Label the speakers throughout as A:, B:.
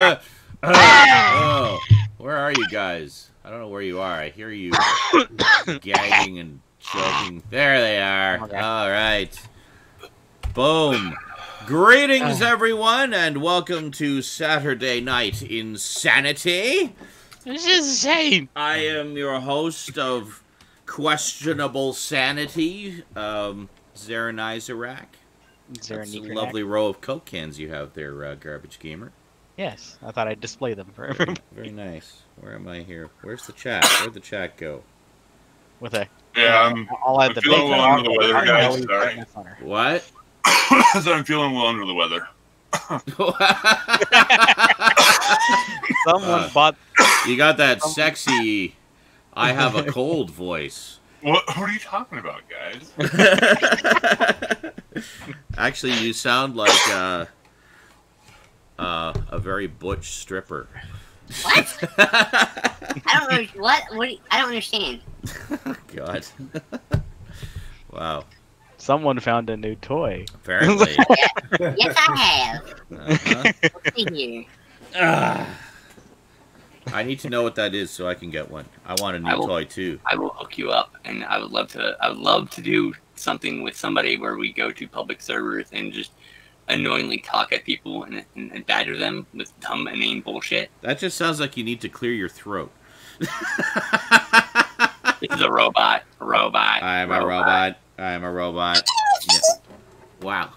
A: Oh, where are you guys? I don't know where you are. I hear you gagging and choking. There they are.
B: Okay.
A: All right. Boom. Greetings, everyone, and welcome to Saturday Night InSaNiTy.
B: This is insane.
A: I am your host of Questionable Sanity, InSaNiTy. That's a lovely row of Coke cans you have there, Garbage Gamer.
B: Yes, I thought I'd display them for everyone.
A: Very nice. Where am I here? Where's the chat? Where'd the chat go?
B: With a
C: I'll add the feeling a little under the weather, guys. Sorry.
A: What?
C: So I'm feeling a little under the weather.
B: Someone bought.
A: You got that sexy I have a cold voice.
C: What are you talking about, guys?
A: Actually, you sound like a very butch stripper.
D: What? I don't know what. I don't understand.
A: God. Wow.
B: Someone found a new toy.
A: Apparently.
D: Yes, I have. Let's see here.
A: I need to know what that is so I can get one. I want a new toy too.
E: I will hook you up, and I would love to do something with somebody where we go to public servers and just annoyingly talk at people and badger them with dumb inane bullshit.
A: That just sounds like you need to clear your throat.
E: This is a robot.
A: I am a robot. I am a robot. Yeah. Wow.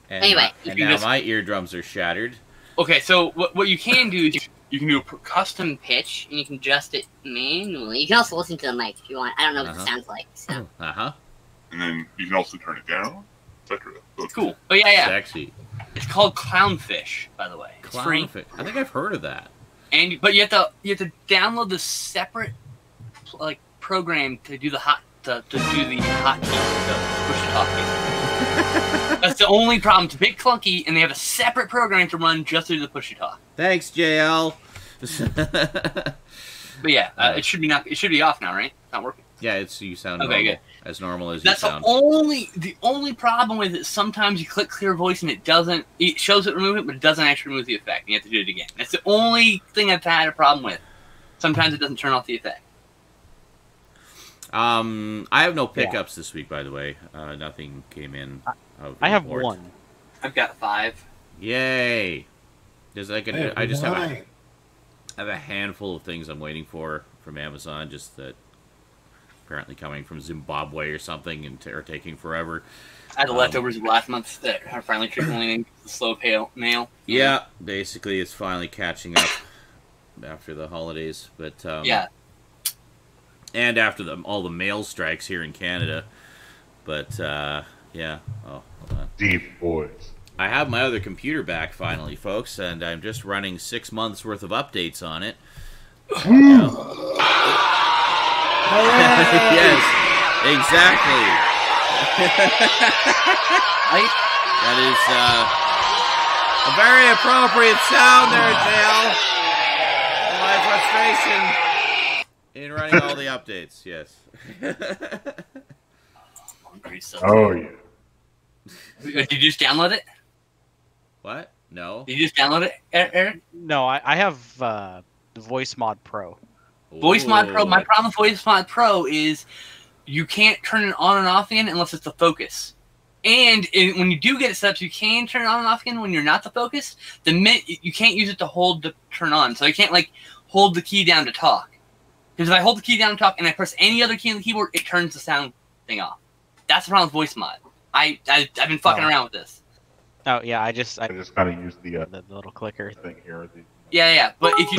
A: And
D: Anyway,
A: now my eardrums are shattered.
E: Okay, so what you can do is you can do a
D: Custom pitch, and you can adjust it manually. You can also listen to the mic if you want. I don't know what it sounds like. So.
C: And then you can also turn it down, etc.
E: It's cool. Oh yeah.
A: Sexy.
E: It's called Clownfish, by the way. It's free.
A: Clownfish. I think I've heard of that.
E: But you have to download the separate program to do the hot key, to push it off. That's the only problem. It's a bit clunky, and they have a separate program to run just to do the push to talk.
A: Thanks, JL.
E: But yeah, it should be off now, right? It's not working.
A: Yeah, you sound
E: okay, good.
A: As normal as
E: That's
A: you sound.
E: The only problem with it. Sometimes you click clear voice and it shows it remove it, but it doesn't actually remove the effect. And you have to do it again. That's the only thing I've had a problem with. Sometimes it doesn't turn off the effect.
A: I have no pickups this week, by the way. Nothing came in.
B: I have one.
E: I've got 5.
A: Yay! I just have a handful of things I'm waiting for from Amazon, just that apparently coming from Zimbabwe or something and are taking forever.
E: I had the leftovers of last month that are finally trickling in the slow mail.
A: Yeah, basically it's finally catching up after the holidays, but
E: yeah.
A: And after all the mail strikes here in Canada. But, yeah. Oh, hold on.
C: Deep boys.
A: I have my other computer back finally, folks, and I'm just running 6 months worth of updates on it. Yes, exactly. That is a very appropriate sound there, Dale. My frustration in running all the updates, yes.
C: Oh, yeah.
E: Did you just download it?
A: What? No.
E: Did you just download it, Eric?
B: No, I have the Voice Mod Pro.
E: Voice Mod Pro. My problem with Voice Mod Pro is you can't turn it on and off again unless it's the focus. And when you do get it set up, you can turn it on and off again when you're not the focus. You can't use it to hold to turn on. So you can't hold the key down to talk. Because if I hold the key down to talk and I press any other key on the keyboard, it turns the sound thing off. That's the problem with Voice Mod. I've been fucking around with this.
B: Oh yeah, I just
C: kind of use the
B: little clicker
C: thing here.
E: Yeah. But if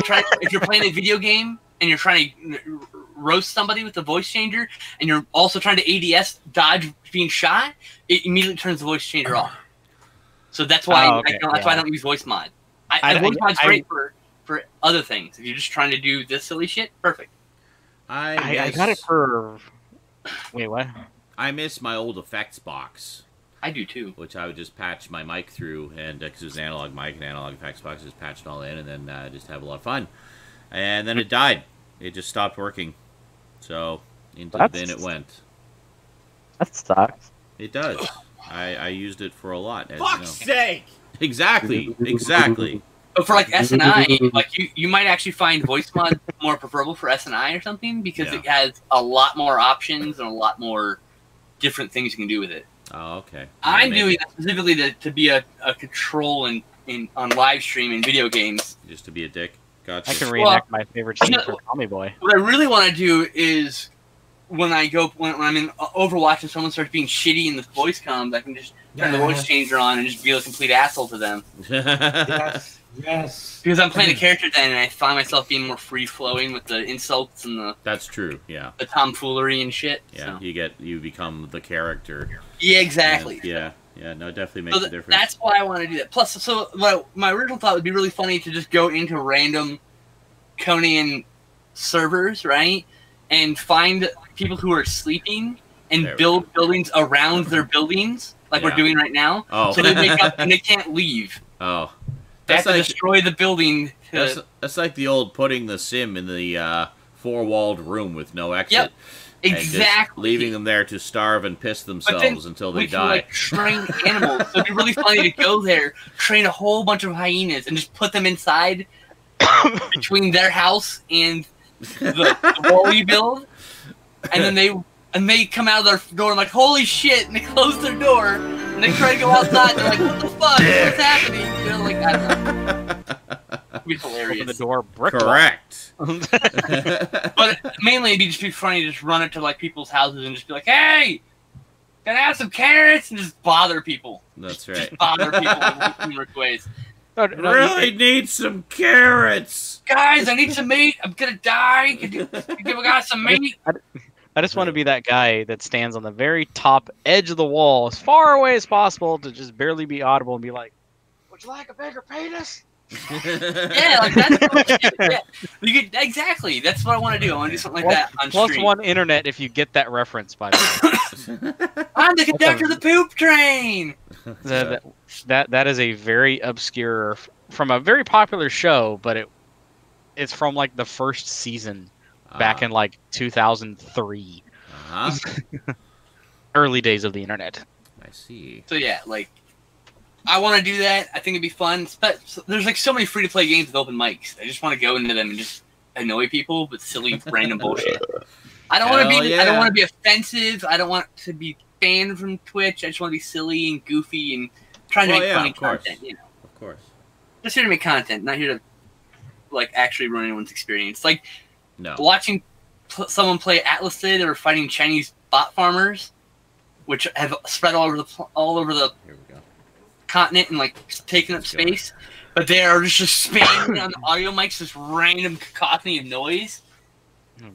E: you're playing a video game and you're trying to roast somebody with the voice changer, and you're also trying to ADS dodge being shot, it immediately turns the voice changer off. So that's why that's why I don't use Voice Mod. Voice Mod's great for other things. If you're just trying to do this silly shit, perfect.
B: I got it for. Wait, what?
A: I miss my old effects box.
E: I do too.
A: Which I would just patch my mic through, and because it was an analog mic and analog effects box, just patch it all in, and then just have a lot of fun. And then it died. It just stopped working. So into the bin it went.
B: That sucks.
A: It does. I used it for a lot. As
F: Fuck's sake!
A: Exactly.
E: But for like SNI, like you might actually find voice mod more preferable for SNI or something because it has a lot more options and a lot more different things you can do with it.
A: Oh, okay.
E: I'm doing that specifically to be a control on live stream and video games.
A: Just to be a dick. Gotcha.
B: I can reenact my favorite scene for Tommy Boy.
E: What I really want to do is when I'm in Overwatch and someone starts being shitty and the voice comes, I can just turn the voice changer on and just be a complete asshole to them.
F: Yes.
E: Because I'm playing a character then, and I find myself being more free flowing with the insults and the.
A: That's true. Yeah.
E: The tomfoolery and shit.
A: Yeah,
E: so.
A: you become the character.
E: Yeah, exactly.
A: And, yeah. No, it definitely makes a difference.
E: That's why I want to do that. Plus, my original thought would be really funny to just go into random Conan servers, right, and find people who are sleeping and build buildings around their buildings, like we're doing right now.
A: Oh.
E: So they wake up and they can't leave.
A: Oh.
E: They have to destroy the building.
A: That's like the old putting the sim in the four-walled room with no exit.
E: Yep. Exactly.
A: Leaving them there to starve and piss themselves until they die.
E: Like, train animals. So it'd be really funny to go there, train a whole bunch of hyenas, and just put them inside between their house and the wall you build. And then they come out of their door and like, holy shit, and they close their door and they try to go outside. They're like, what the fuck? What's happening? You know, like, I don't know. It'd be hilarious.
B: Open the door, brick
A: Correct.
E: But mainly it'd just be funny to just run into like people's houses and just be like, hey, can I have some carrots? And just bother people.
A: That's right.
E: Just bother people in numerous ways.
A: Really need some carrots.
E: Guys, I need some meat. I'm gonna die. Can you give a guy some meat?
B: I just want to be that guy that stands on the very top edge of the wall, as far away as possible, to just barely be audible and be like, would you like a bigger penis?
E: Yeah, like that's exactly. That's what I want to do. I want to do something like that on
B: plus
E: stream.
B: one internet if you get that reference, by the way.
E: I'm the conductor of the poop train.
B: That is a very obscure, from a very popular show, but it's from like the first season back in like 2003. Early days of the internet.
A: I see.
E: So yeah, like I want to do that. I think it'd be fun. But there's like so many free to play games with open mics. I just want to go into them and just annoy people with silly random bullshit. I don't want to be. I don't want to be offensive. I don't want to be banned from Twitch. I just want to be silly and goofy and trying to make funny content. You know,
A: of course.
E: Just here to make content, not here to like actually ruin anyone's experience. Like watching someone play Atlas Cid or fighting Chinese bot farmers, which have spread all over the continent and like taking up space, but they are just spamming on the audio mics this random cacophony of noise.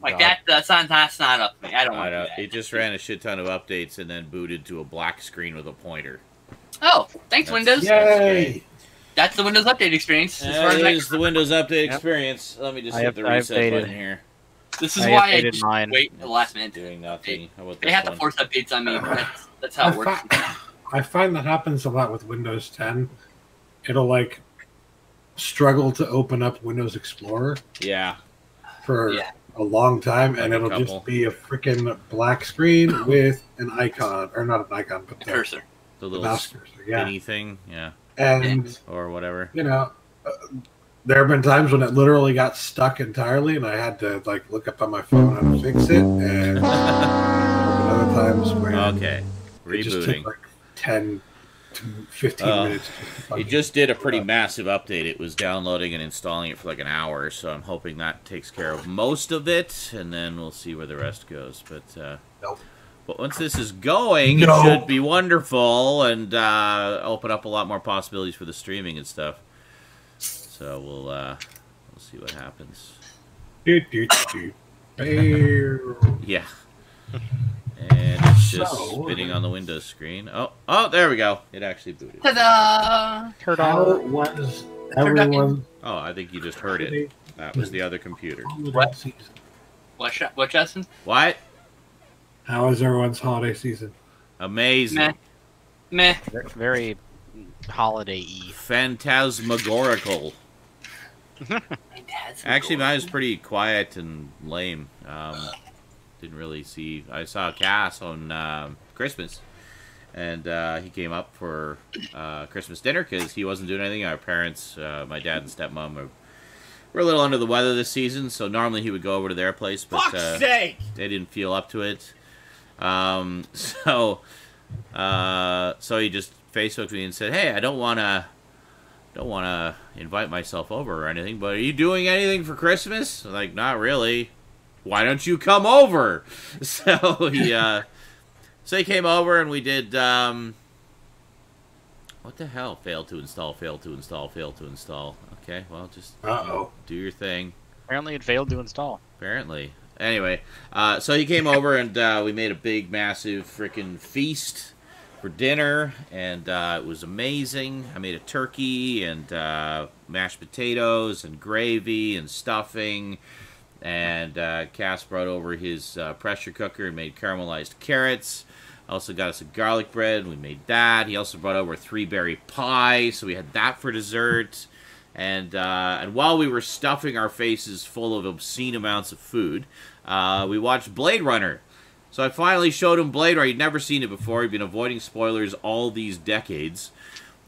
E: Like that's not up to me. I don't want to do that.
A: It just ran a shit ton of updates and then booted to a black screen with a pointer.
E: Oh, thanks, Windows.
F: Yay!
E: That's the Windows Update experience.
A: That is the Windows Update experience. Let me just hit the reset button here.
E: This is why I just wait at the last minute.
A: Doing nothing. How about
E: they have to force updates on me. That's how it works.
F: I find that happens a lot with Windows 10. It'll like struggle to open up Windows Explorer.
A: Yeah.
F: For a long time, and it'll just be a freaking black screen with an icon, or not an icon, but the
E: cursor,
A: the little
F: mouse cursor,
A: spinny thing,
F: and
A: or whatever.
F: You know, there have been times when it literally got stuck entirely, and I had to like look up on my phone how to fix it, and other times where
A: rebooting.
F: It just took like 10 to 15 minutes.
A: It just did a pretty massive update. It was downloading and installing it for like an hour, so I'm hoping that takes care of most of it, and then we'll see where the rest goes. But but once this is going, it should be wonderful and open up a lot more possibilities for the streaming and stuff. So we'll see what happens. Yeah. And it's just spinning on the Windows screen. Oh, there we go. It actually booted.
E: Ta-da!
F: How was everyone?
A: Oh, I think you just heard it. That was the other computer.
E: What, Justin?
A: What?
F: How was everyone's holiday season?
A: Amazing.
E: Meh.
B: Very holiday-y.
A: Phantasmagorical. Actually, mine was pretty quiet and lame. Didn't really see. I saw Cass on Christmas, and he came up for Christmas dinner because he wasn't doing anything. Our parents, my dad and stepmom, were a little under the weather this season, so normally he would go over to their place, but they didn't feel up to it. So he just Facebooked me and said, "Hey, I don't want to invite myself over or anything, but are you doing anything for Christmas?" I'm like, "Not really." "Why don't you come over?" So he came over and we did what the hell? Failed to install. Okay, well, just do your thing.
B: Apparently it failed to install.
A: Apparently. Anyway, so he came over and we made a big, massive freaking feast for dinner, and it was amazing. I made a turkey and mashed potatoes and gravy and stuffing, and Cass brought over his pressure cooker and made caramelized carrots. I also got us a garlic bread, and we made that. He also brought over a 3-berry pie, so we had that for dessert. And while we were stuffing our faces full of obscene amounts of food, we watched Blade Runner. So I finally showed him Blade Runner. He'd never seen it before. He'd been avoiding spoilers all these decades.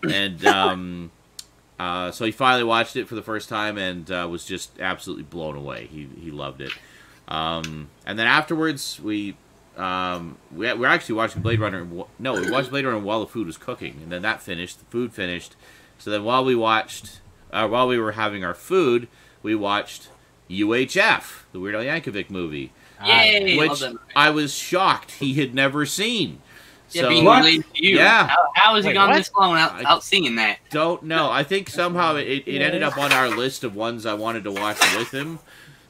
A: And so he finally watched it for the first time and was just absolutely blown away. He loved it. And then afterwards, we were actually watching Blade Runner. No, we watched Blade Runner while the food was cooking, and then that finished. The food finished. So then while we were having our food, we watched UHF, the Weird Al Yankovic movie, which I was shocked he had never seen.
E: Yeah,
A: so,
E: being related to you.
A: Yeah.
E: How has he gone this long without seeing that?
A: Don't know. I think somehow it ended up on our list of ones I wanted to watch with him.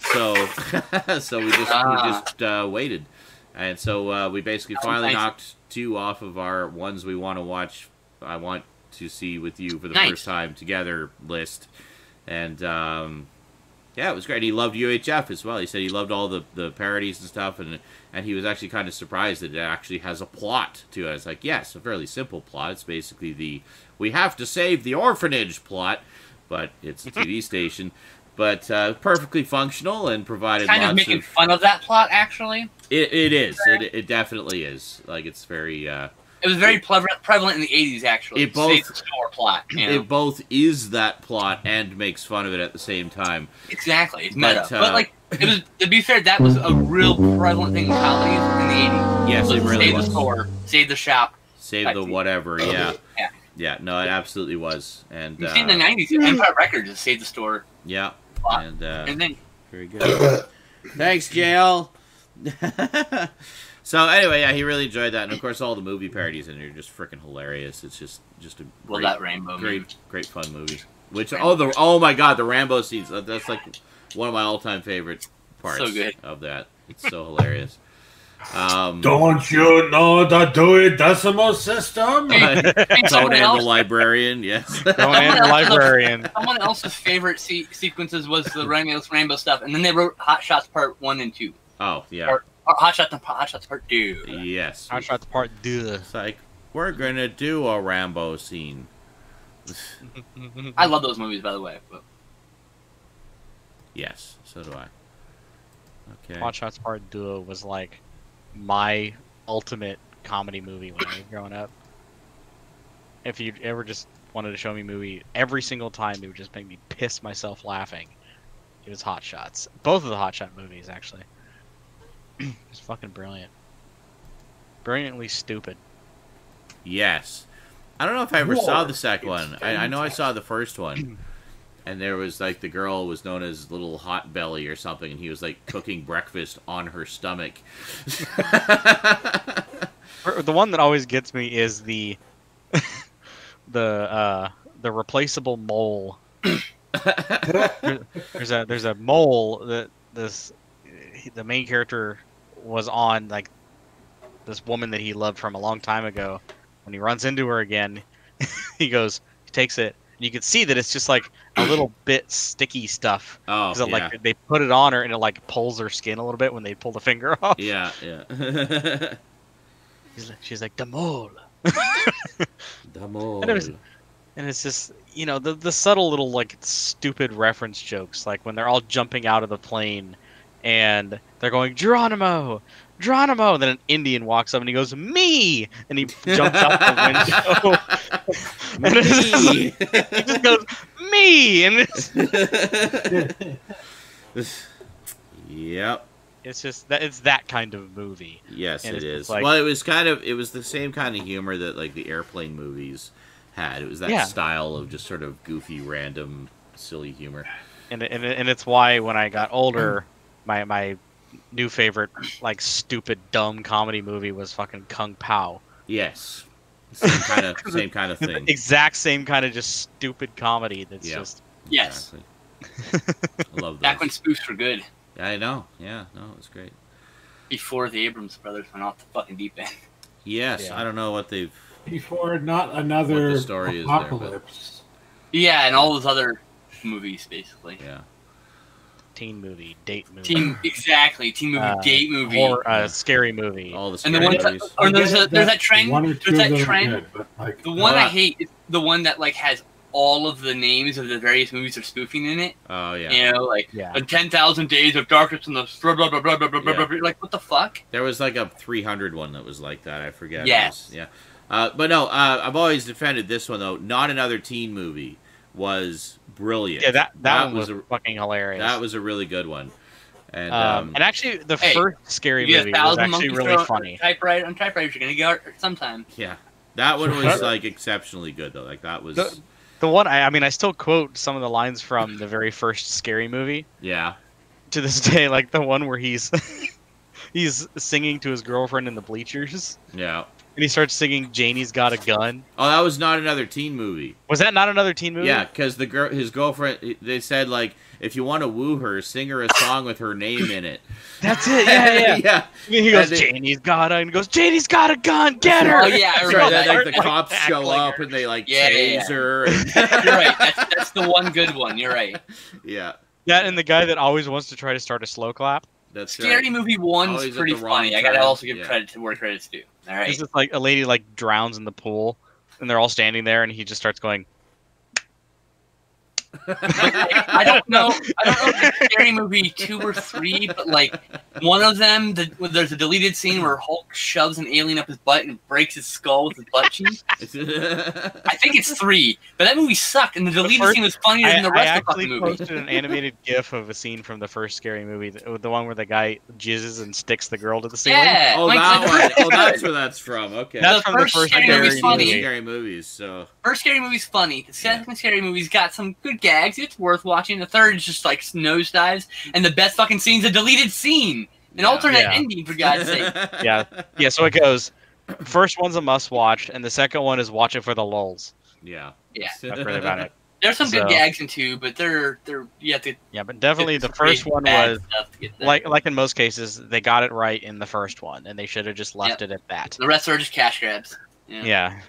A: So we just waited. And so we basically finally knocked 2 off of our ones we want to watch. I want to see with you for the first time together list. And yeah, it was great. He loved UHF as well. He said he loved all the parodies and stuff, and he was actually kind of surprised that it actually has a plot to it. It's like, yes, a fairly simple plot. It's basically the we have to save the orphanage plot, but it's a TV station. But perfectly functional and provided
E: kind
A: lots
E: of making fun of that plot, actually.
A: It is. It definitely is. Like, it's very... it
E: was very prevalent in the 80s, actually.
A: It both,
E: Save the store plot. You know?
A: It both is that plot and makes fun of it at the same time.
E: Exactly. It's meta. But like, it was, to be fair, that was a real prevalent thing in comedies in the 80s.
A: Yes, it really was.
E: Save the store, save the shop.
A: Save the whatever, yeah. Yeah, no, it absolutely was. And
E: you see in the 90s, Empire Records just saved the store.
A: Yeah.
E: And then
A: very good. Thanks, JL. So anyway, yeah, he really enjoyed that, and of course, all the movie parodies in it are just freaking hilarious. It's just a great fun movie. Which oh my god, the Rambo scenes. That's like one of my all-time favorite parts of that. It's so hilarious.
F: Don't you know the Dewey Decimal System?
A: Don't and the Librarian, yes.
B: Don't and the Librarian.
E: Someone else's favorite sequences was the Rambo stuff, and then they wrote Hot Shots Part 1 and 2.
A: Oh, yeah.
E: Or Hot Shots Part 2.
A: Yes.
B: Hot Shots Part 2.
A: It's like, we're going to do a Rambo scene.
E: I love those movies, by the way. But...
A: Yes, so do I. Okay.
B: Hot Shots Part 2 was like my ultimate comedy movie when I was growing up. If you ever just wanted to show me a movie, every single time it would just make me piss myself laughing. It was Hot Shots. Both of the Hot Shot movies, actually. It's fucking brilliant. Brilliantly stupid.
A: Yes. I don't know if I ever saw the second one. I know I saw the first one. And there was, like, the girl was known as Little Hot Belly or something, and he was, like, cooking breakfast on her stomach.
B: The one that always gets me is the replaceable mole. There's a mole that the main character was on, like, this woman that he loved from a long time ago. When he runs into her again, he takes it. You can see that it's just like a little bit sticky stuff.
A: Oh, yeah.
B: Like they put it on her and it like pulls her skin a little bit when they pull the finger off.
A: Yeah.
B: She's like, the mole.
A: The mole.
B: And it's just, you know, the subtle little like stupid reference jokes, like when they're all jumping out of the plane and they're going, Geronimo, Geronimo. And then an Indian walks up and he goes, me! And he jumps out the window. And he just goes, me! And
A: Yep.
B: it's just that it's that kind of movie.
A: Yes,
B: and
A: it is.
B: like,
A: Well, it was the same kind of humor that like the Airplane movies had. It was that style of just sort of goofy, random, silly humor.
B: And it's why when I got older, my new favorite like stupid dumb comedy movie was fucking Kung Pao.
A: Yes. Same kind of thing.
B: Exact same kind of just stupid comedy that's just
E: yes.
A: Exactly. I love those.
E: Back when spoofs were good.
A: Yeah, I know. Yeah, no, it was great.
E: Before the Abrams brothers went off the fucking deep end.
A: Yes, I don't know what they've...
F: Before not another
A: what the story
F: apocalypse.
A: Is
E: there, yeah, and all those other movies, basically.
A: Yeah.
B: Teen movie, date movie.
E: Teen movie, date movie.
B: Or scary movie.
A: All the
E: and
A: scary movies.
E: There's that trend. There's that trend.
F: Good, but like,
E: the one I hate is the one that like has all of the names of the various movies they're spoofing in it.
A: Oh yeah.
E: You know, like 10,000 Days of Darkness and the blah blah blah blah blah blah blah. Like what the fuck?
A: There was like a 300 one that was like that. I forget.
E: Yes.
A: Yeah. But no, I've always defended this one though. Not Another Teen Movie was brilliant.
B: Yeah, that one was fucking hilarious.
A: That was a really good one. And
B: actually, the first scary movie was actually really funny.
E: On typewriters, you're gonna get it sometime.
A: Yeah, that one was like exceptionally good though. Like that was
B: the one. I still quote some of the lines from the very first scary movie.
A: Yeah.
B: To this day, like the one where he's singing to his girlfriend in the bleachers.
A: Yeah.
B: And he starts singing "Janie's Got a Gun."
A: Oh, that was Not Another Teen Movie.
B: Was that not another teen movie?
A: Yeah, because his girlfriend, they said like, if you want to woo her, sing her a song with her name in it.
B: That's it. Yeah.
A: Yeah.
B: And he goes, Janie's got a, and he goes, Janie's got a gun. Get her.
E: Oh yeah, I
A: right. Then, like the cops show up and they like tase her. And...
E: You're right. That's the one good one. You're right.
A: Yeah.
B: That and the guy that always wants to try to start a slow clap.
A: That's
E: Scary
A: right.
E: Movie 1's pretty funny. I gotta also give credit to where credit's due. All right.
B: It's just like a lady like drowns in the pool, and they're all standing there, and he just starts going.
E: I don't know if it's Scary Movie 2 or 3, but like one of them, there's a deleted scene where Hulk shoves an alien up his butt and breaks his skull with his butt cheek. I think it's 3, but that movie sucked, and the deleted scene was funnier than the rest of the fucking movie.
B: I actually posted an animated GIF of a scene from the first Scary Movie, the one where the guy jizzes and sticks the girl to the ceiling.
E: Yeah,
A: oh, that one. Oh, that's where that's from. Okay,
B: that's from the first
A: Scary Movies. So
E: first Scary Movie's funny. The second Scary Movie's got some good gags. It's worth watching. The third is just like nosedives, and the best fucking scene's a deleted scene, an alternate ending for God's sake.
B: Yeah. So it goes. First one's a must watch, and the second one is watch it for the lulls.
E: Yeah.
B: That's really about it.
E: There's some good gags in 2, but they're you have to.
B: Yeah, but definitely the first one was like in most cases they got it right in the first one, and they should have just left it at that.
E: The rest are just cash grabs.
B: Yeah.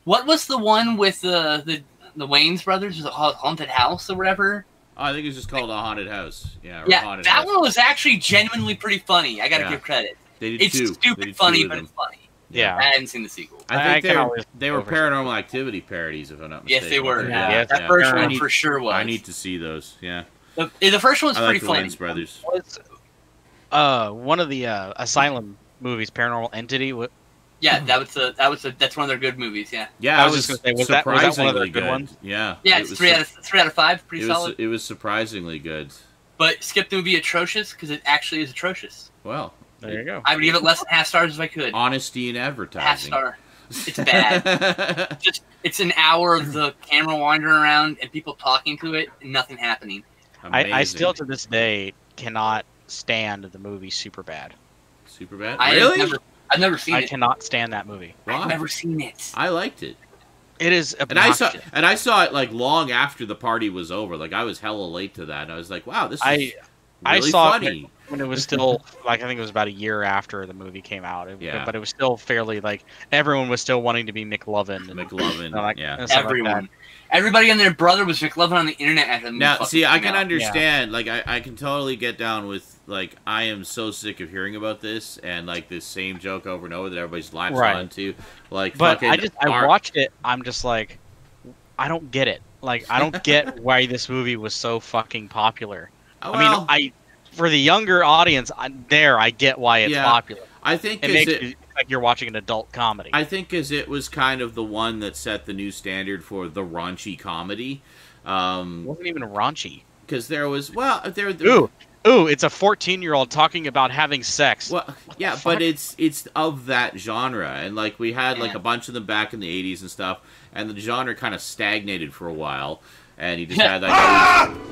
E: What was the one with the Wayans brothers? Was it called Haunted House or whatever?
A: Oh, I think it's just called A Haunted House. Yeah.
E: Yeah, that one was actually genuinely pretty funny. I gotta give credit. It's stupid funny, but it's funny.
B: Yeah.
E: I hadn't seen the sequel.
A: I think they were Paranormal Activity parodies, if I'm not mistaken.
E: Yes, they were.
B: Yeah.
E: That first one for sure was.
A: I need to see those. Yeah.
E: The first one's pretty funny.
A: Wayans brothers.
B: One of the Asylum movies, Paranormal Entity.
E: Yeah, that's one of their good movies. Yeah.
A: Yeah,
B: I was just gonna say, was that one of their good ones?
A: Yeah.
E: Yeah, it's 3 out of 5. Pretty solid.
A: It was surprisingly good.
E: But skip the movie atrocious because it actually is atrocious.
A: Well,
B: there you go.
E: I would give it less than half stars if I could.
A: Honesty in advertising.
E: Half star. It's bad. It's an hour of the camera wandering around and people talking to it and nothing happening.
B: I still to this day cannot stand the movie Superbad.
A: Superbad?
E: Really? I've never seen it.
B: I cannot stand that movie.
A: Why?
E: I've never seen it.
A: I liked it.
B: It is obnoxious.
A: And I saw it like long after the party was over. Like I was hella late to that. And I was like, wow, this is really funny.
B: It when it was still like I think it was about a year after the movie came out. But it was still fairly like everyone was still wanting to be McLovin.
A: Yeah.
E: Everyone. Everybody and their brother was McLovin on the internet at the
A: Now, see, I can understand. Yeah. Like, I can totally get down with, like, I am so sick of hearing about this and, like, this same joke over and over that everybody's latched on to. Like,
B: but I watched it, I'm just like, I don't get it. Like, I don't get why this movie was so fucking popular.
A: Oh, well.
B: I mean, for the younger audience, I get why it's popular.
A: I think
B: it makes it like you're watching an adult comedy.
A: I think as it was kind of the one that set the new standard for the raunchy comedy.
B: It wasn't even raunchy.
A: Because there was,
B: Ooh, it's a 14-year-old talking about having sex.
A: Well, yeah, but it's of that genre, and like we had like a bunch of them back in the 80s and stuff, and the genre kind of stagnated for a while, and he just had like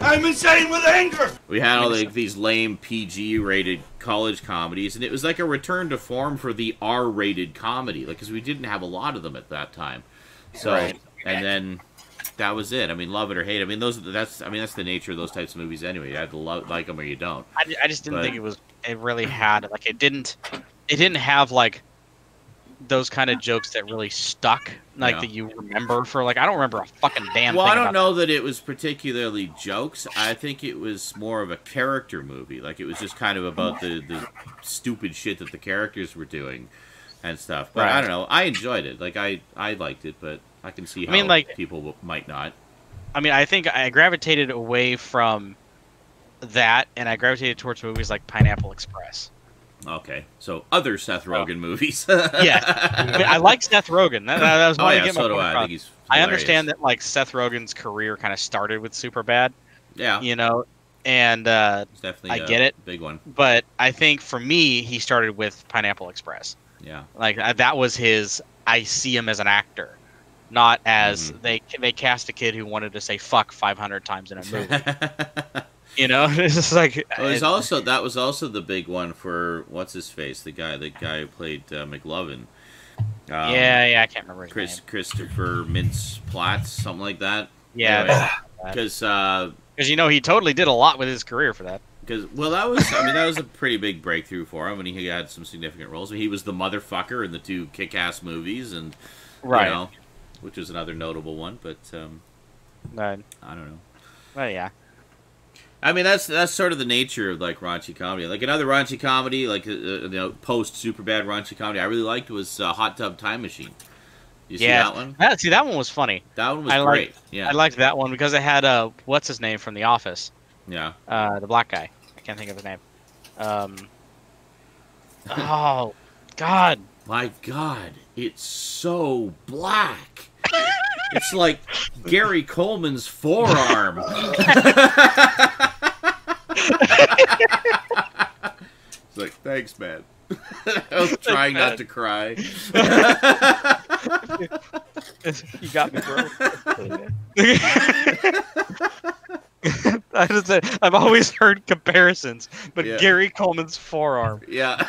G: I'm insane with anger.
A: We had all like these lame PG-rated college comedies, and it was like a return to form for the R-rated comedy, like because we didn't have a lot of them at that time. So, and then that was it. I mean, love it or hate it. I mean, that's the nature of those types of movies anyway. You have to like them or you don't.
B: I just didn't think it really had like it didn't have like those kind of jokes that really stuck like that you remember for like I don't remember a fucking damn
A: well
B: thing.
A: I don't know that it was particularly jokes. I think it was more of a character movie. Like it was just kind of about the stupid shit that the characters were doing and stuff. But I don't know. I enjoyed it. Like I liked it, but I can see how people might not.
B: I mean, I think I gravitated away from that, and I gravitated towards movies like Pineapple Express.
A: Okay, so other Seth Rogen movies.
B: Yes, I mean, I like Seth Rogen. That was my
A: so do I. I think he's hilarious.
B: I understand that like Seth Rogen's career kind of started with Superbad.
A: Yeah,
B: you know, and
A: it's definitely
B: I get it,
A: big one.
B: But I think for me, he started with Pineapple Express.
A: Yeah, like
B: that was his. I see him as an actor. Not as they cast a kid who wanted to say fuck 500 times in a movie. You know, it's just like.
A: Well, that was also the big one for what's his face, the guy who played McLovin.
B: I can't remember his name.
A: Christopher Mintz-Plasse, something like that.
B: Yeah,
A: because
B: you know he totally did a lot with his career for that.
A: Because that was a pretty big breakthrough for him, and he had some significant roles. I mean, he was the motherfucker in the 2 Kick-Ass movies, and you know, which was another notable one, but I don't know.
B: Well, yeah.
A: I mean, that's sort of the nature of like raunchy comedy. Like another raunchy comedy, like post Superbad raunchy comedy, I really liked was Hot Tub Time Machine. You see that one?
B: That one was funny.
A: That one was great.
B: I liked that one because it had what's his name from The Office.
A: Yeah.
B: The black guy. I can't think of his name. Oh, God.
A: My God, it's so black. It's like Gary Coleman's forearm. It's like, thanks, man. I was trying not to cry.
B: You got me, bro. I've always heard comparisons, but Gary Coleman's forearm.
A: Yeah.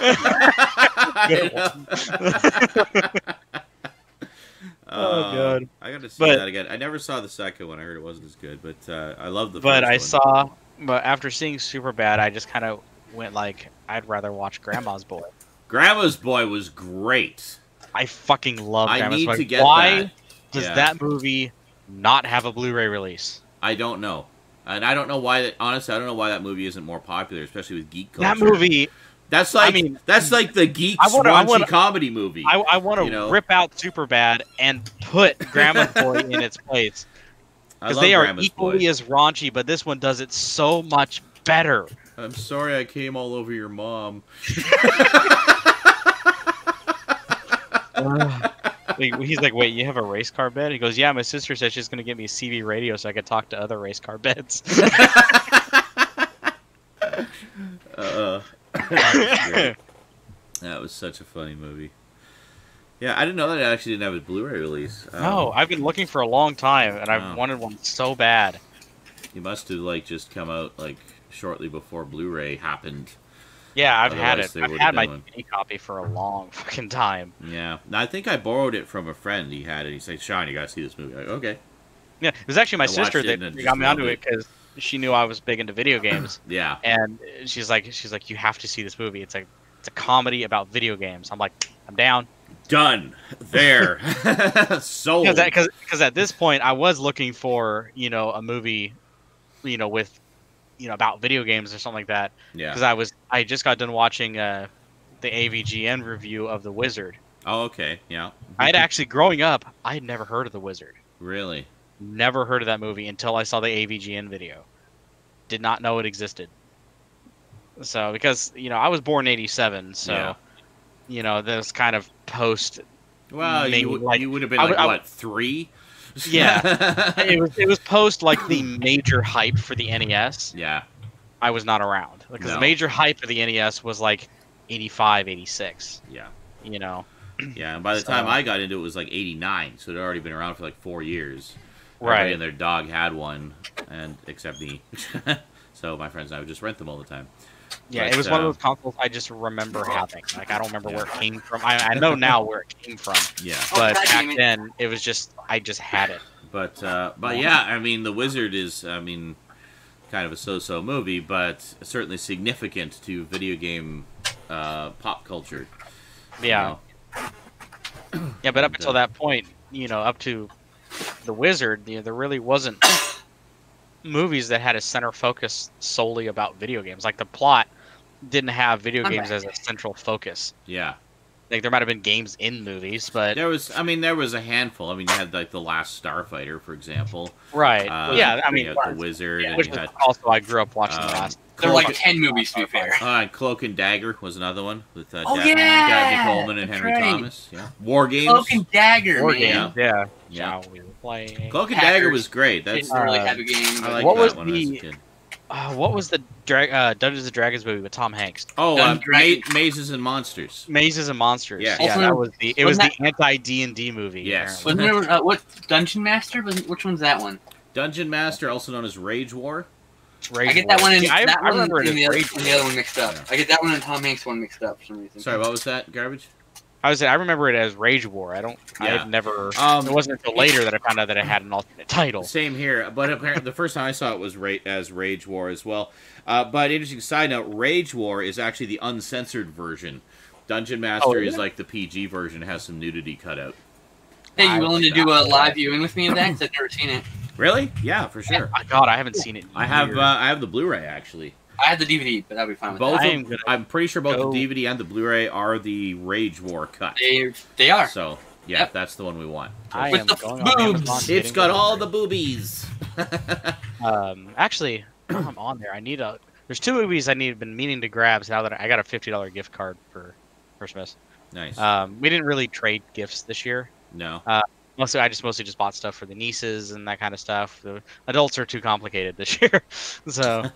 B: Oh god!
A: I got to see that again. I never saw the second one. I heard it wasn't as good, but I love the first one.
B: But after seeing Superbad, I just kind of went like, I'd rather watch Grandma's Boy.
A: Grandma's Boy was great.
B: I fucking love Grandma's Boy.
A: I need to get
B: Why does that movie not have a Blu-ray release?
A: I don't know. And I don't know why. Honestly, I don't know why that movie isn't more popular, especially with geek culture.
B: That movie.
A: That's like the Geek's raunchy comedy movie.
B: I want to rip out Superbad and put Grandma's Boy in its place because they are equally as raunchy, but this one does it so much better.
A: I'm sorry, I came all over your mom.
B: He's like, wait, you have a race car bed? He goes, yeah, my sister said she's going to get me a CB radio so I could talk to other race car beds.
A: That was such a funny movie. Yeah, I didn't know that it actually didn't have a Blu-ray release.
B: No, I've been looking for a long time, and I've wanted one so bad.
A: You must have just come out shortly before Blu-ray happened.
B: Yeah, I've had it. I've had my DVD copy for a long fucking time.
A: Yeah, I think I borrowed it from a friend. He had it. He said, "Sean, you gotta see this movie." Like, okay.
B: Yeah, it was actually my sister that got me onto it because she knew I was big into video games.
A: Yeah.
B: And she's like, you have to see this movie. It's a comedy about video games. I'm like, I'm down.
A: Done. There. Sold.
B: Because at this point, I was looking for a movie, with about video games or something like that.
A: Yeah.
B: Because I just got done watching the AVGN review of The Wizard.
A: Oh, okay. Yeah.
B: I'd actually growing up, I had never heard of The Wizard.
A: Really?
B: Never heard of that movie until I saw the AVGN video. Did not know it existed. So because I was born in '87, so
A: Yeah.
B: this kind of post.
A: Well, you would have been what, 3?
B: Yeah, it was post like the major hype for the NES.
A: Yeah.
B: I was not around because the major hype of the NES was like 85, 86.
A: Yeah.
B: Yeah,
A: and by the time I got into it, it was like 89, so it had already been around for like 4 years.
B: Right.
A: Everybody and their dog had one, and except me. So my friends and I would just rent them all the time.
B: Yeah, it was one of those consoles I just remember having. Like, I don't remember where it came from. I know now where it came from.
A: Yeah.
B: But back then, it was just, I just had it.
A: But yeah, I mean, The Wizard is, kind of a so-so movie, but certainly significant to video game pop culture.
B: Yeah. Yeah, but up until that point, up to The Wizard, there really wasn't movies that had a center focus solely about video games. Like, the plot didn't have video games as a central focus.
A: Yeah.
B: Like, there might have been games in movies, but...
A: There was a handful. I mean, you had, like, The Last Starfighter, for example.
B: Right. Yeah, I mean...
A: The Wizard, and
B: which
A: you had...
B: Also, I grew up watching The Last...
E: There were, like, 10 movies, to be fair.
A: Cloak and Dagger was another one, with
E: Dabney
A: Coleman and Henry Thomas. Yeah. War Games.
E: Cloak and Dagger,
B: War
E: man.
B: Games, yeah.
A: Yeah.
B: We play...
A: Cloak and Dagger was great. That's
E: a really heavy game.
A: I liked that one as a kid.
B: What was the Dungeons and Dragons movie with Tom Hanks?
A: Oh, Mazes and Monsters.
B: Mazes and Monsters.
A: Yeah,
B: that was the anti D&D movie.
A: Yes.
E: Wasn't there what Dungeon Master? Which one's that one?
A: Dungeon Master, also known as Rage War.
E: I get that one and
B: I remember
E: the other one mixed up. Yeah. I get that one and Tom Hanks one mixed up for some reason.
A: Sorry, what was that? Garbage?
B: I remember it as Rage War. I had never. It wasn't until later that I found out that it had an alternate title.
A: Same here, but apparently the first time I saw it was as Rage War as well. But interesting side note: Rage War is actually the uncensored version. Dungeon Master is like the PG version. It has some nudity cut out.
E: Hey, you willing to do a live viewing with me of that? Because I've never seen it.
A: Really? Yeah, for sure.
B: Oh, God, I haven't seen it.
A: I have the Blu-ray actually.
E: I had the DVD, but I'll be fine with
A: that. I'm pretty sure both the DVD and the Blu-ray are the Rage War cut.
E: They are.
A: So, yeah, that's the one we want.
E: With the boobs.
A: It's got all the boobies.
B: Actually, while I'm on there, there's 2 movies been meaning to grab now that I got a $50 gift card for Christmas.
A: Nice.
B: We didn't really trade gifts this year.
A: No.
B: I mostly just bought stuff for the nieces and that kind of stuff. The adults are too complicated this year, so.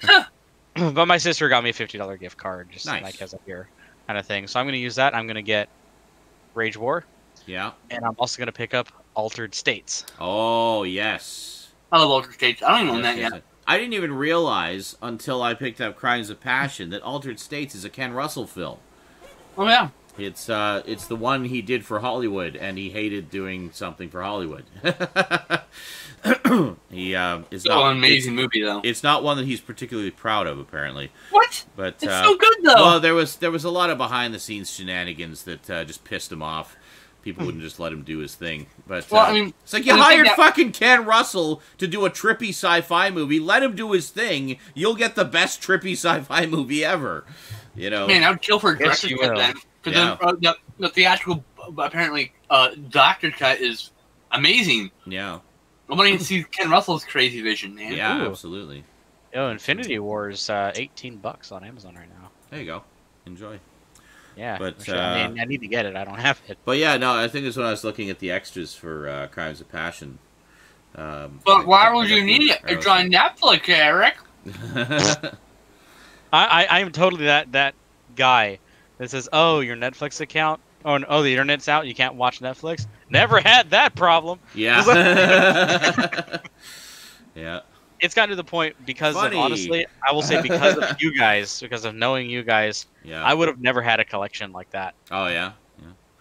B: But my sister got me a $50 gift card, just like as a here kind of thing. So I'm going to use that. I'm going to get Rage War.
A: Yeah.
B: And I'm also going to pick up Altered States.
A: Oh, yes.
E: I love Altered States. I don't even own that yet.
A: I didn't even realize until I picked up Crimes of Passion that Altered States is a Ken Russell film.
E: Oh, yeah.
A: It's the one he did for Hollywood, and he hated doing something for Hollywood. He is
E: an amazing movie, though.
A: It's not one that he's particularly proud of, apparently.
E: What?
A: But
E: it's so good, though.
A: Well, there was a lot of behind the scenes shenanigans that just pissed him off. People wouldn't just let him do his thing. But
E: well, I mean,
A: it's like you hired fucking Ken Russell to do a trippy sci-fi movie. Let him do his thing. You'll get the best trippy sci-fi movie ever. Man,
E: I would kill for a director's cut then. Because the theatrical, apparently, doctor cut is amazing.
A: Yeah.
E: Nobody sees Ken Russell's crazy vision, man.
A: Yeah, absolutely.
B: Yo, Infinity War is $18 on Amazon right now.
A: There you go. Enjoy.
B: Yeah,
A: but
B: sure. I need to get it. I don't have it.
A: But yeah, no, I think it's when I was looking at the extras for Crimes of Passion.
E: But why would you need it? It's on Netflix, Eric.
B: I am totally that guy that says, "Oh, your Netflix account. Oh, the internet's out. You can't watch Netflix." Never had that problem.
A: Yeah. Yeah.
B: It's gotten to the point because of, honestly, I will say because of you guys, because of knowing you guys, I would have never had a collection like that.
A: Oh, yeah?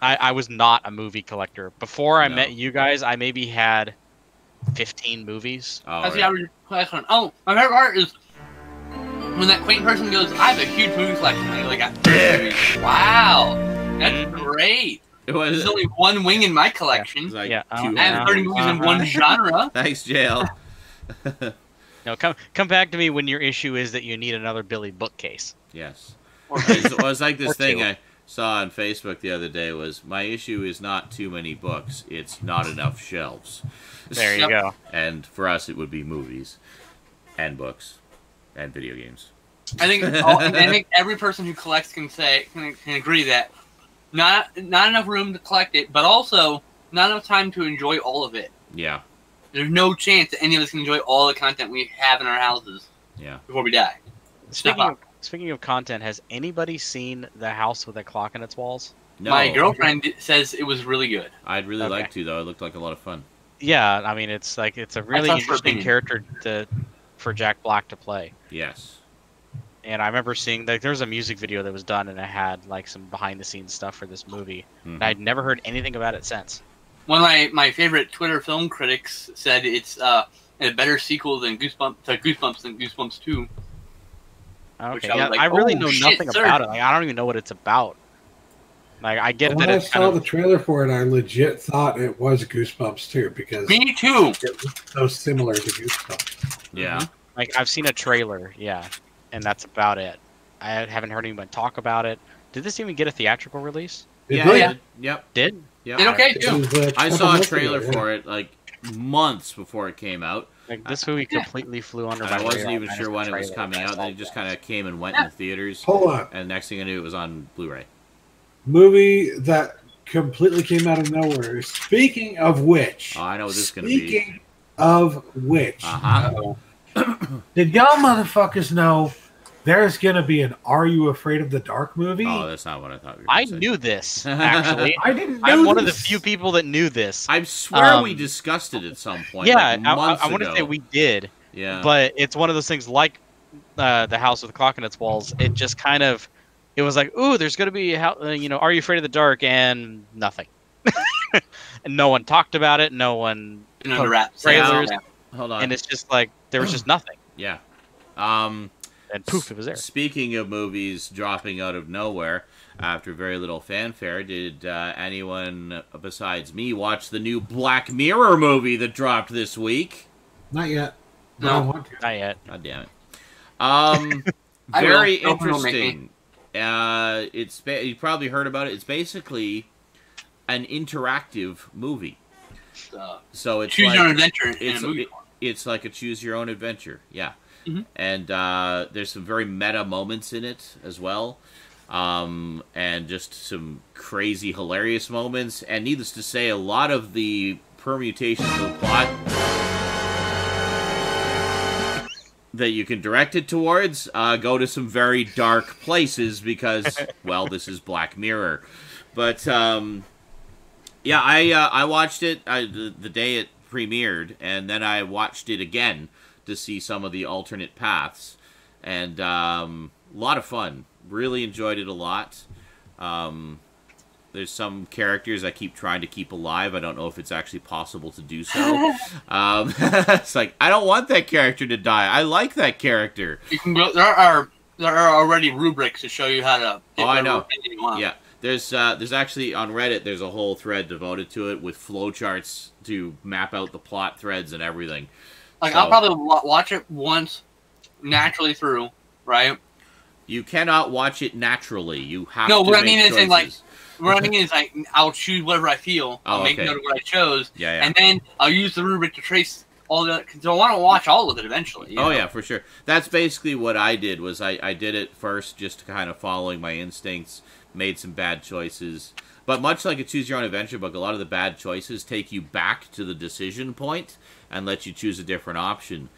B: I was not a movie collector. Before I met you guys, I maybe had 15 movies.
A: Oh,
E: that's the average collection. Oh, my favorite part is when that quaint person goes, I have a huge movie collection. And I got Wow. That's great. There's only one wing in my collection.
A: Like
E: I have 30 movies in one genre.
A: Thanks, JL.
B: No, come back to me when your issue is that you need another Billy bookcase.
A: Yes. It was like this thing I saw on Facebook the other day was, my issue is not too many books, it's not enough shelves.
B: There you go.
A: And for us, it would be movies and books and video games.
E: I think every person who collects can agree that not enough room to collect it, but also not enough time to enjoy all of it.
A: Yeah.
E: There's no chance that any of us can enjoy all the content we have in our houses.
A: Yeah.
E: Before we die.
B: Speaking of content, has anybody seen The House with a Clock in its Walls?
A: No.
E: My girlfriend says it was really good.
A: I'd really like to, though. It looked like a lot of fun.
B: Yeah, I mean, it's a really interesting character for Jack Black to play.
A: Yes.
B: And I remember seeing that there was a music video that was done, and it had like some behind-the-scenes stuff for this movie. And I'd never heard anything about it since.
E: One of my favorite Twitter film critics said it's a better sequel than Goosebumps than Goosebumps 2.
B: Okay, I really know nothing about it. Like, I don't even know what it's about. Like, I get
F: when
B: that
F: I
B: it's
F: saw the trailer for it, I legit thought it was Goosebumps too, because
E: me too.
F: It was so similar to Goosebumps.
A: Yeah.
B: Like, I've seen a trailer, and that's about it. I haven't heard anyone talk about it. Did this even get a theatrical release?
A: Yep.
B: Did?
A: Yep.
E: Did okay too.
A: I saw a trailer for it like months before it came out.
B: Like, this movie completely flew under my radar.
A: I wasn't even sure when it was coming out. Then it just kind of came and went in the theaters.
F: Hold on.
A: And next thing I knew, it was on Blu-ray.
F: Movie that completely came out of nowhere. Speaking of which,
A: I know what this is going to be.
F: Speaking of which, did y'all motherfuckers know there's going to be an Are You Afraid of the Dark movie?
A: Oh, that's not what I thought.
B: I knew this, actually.
F: I didn't know
B: I'm one of
F: this.
B: the few people that knew this.
A: I swear we discussed it at some point.
B: Yeah,
A: like
B: I want to say we did.
A: Yeah.
B: But it's one of those things like The House with a Clock in its Walls. It just kind of, it was like, ooh, there's going to be, Are You Afraid of the Dark? And nothing. And no one talked about it. No one trailers.
A: Hold on.
B: And it's just like, there was just nothing.
A: Yeah.
B: And poof, it was there.
A: Speaking of movies dropping out of nowhere after very little fanfare, did anyone besides me watch the new Black Mirror movie that dropped this week?
F: Not yet.
B: No, not yet.
A: God damn it. Very interesting. You probably heard about it. It's basically an interactive movie. So it's
E: choose
A: like,
E: your own adventure in a movie.
A: It's like a choose your own adventure. Yeah.
E: Mm-hmm.
A: And there's some very meta moments in it as well. And just some crazy, hilarious moments. And needless to say, a lot of the permutations of the plot that you can direct it towards go to some very dark places because, well, this is Black Mirror. But, yeah, I watched it the day it premiered, and then I watched it again to see some of the alternate paths. And a lot of fun. Really enjoyed it a lot. There's some characters I keep trying to keep alive. I don't know if it's actually possible to do so. It's like, I don't want that character to die. I like that character.
E: You can go. There are already rubrics to show you how to.
A: I know. Yeah. There's actually on Reddit. There's a whole thread devoted to it with flowcharts to map out the plot threads and everything.
E: Like, so, I'll probably watch it once naturally through, right?
A: You cannot watch it naturally. You have
E: no,
A: to
E: what I
A: make
E: mean
A: choices.
E: is like. What I mean is, like, I'll choose whatever I feel. I'll make note of what I chose.
A: Yeah.
E: And then I'll use the rubric to trace all the... Because I want to watch all of it eventually. You know?
A: Yeah, for sure. That's basically what I did, was I did it first just kind of following my instincts, made some bad choices. But much like a Choose Your Own Adventure book, a lot of the bad choices take you back to the decision point and let you choose a different option.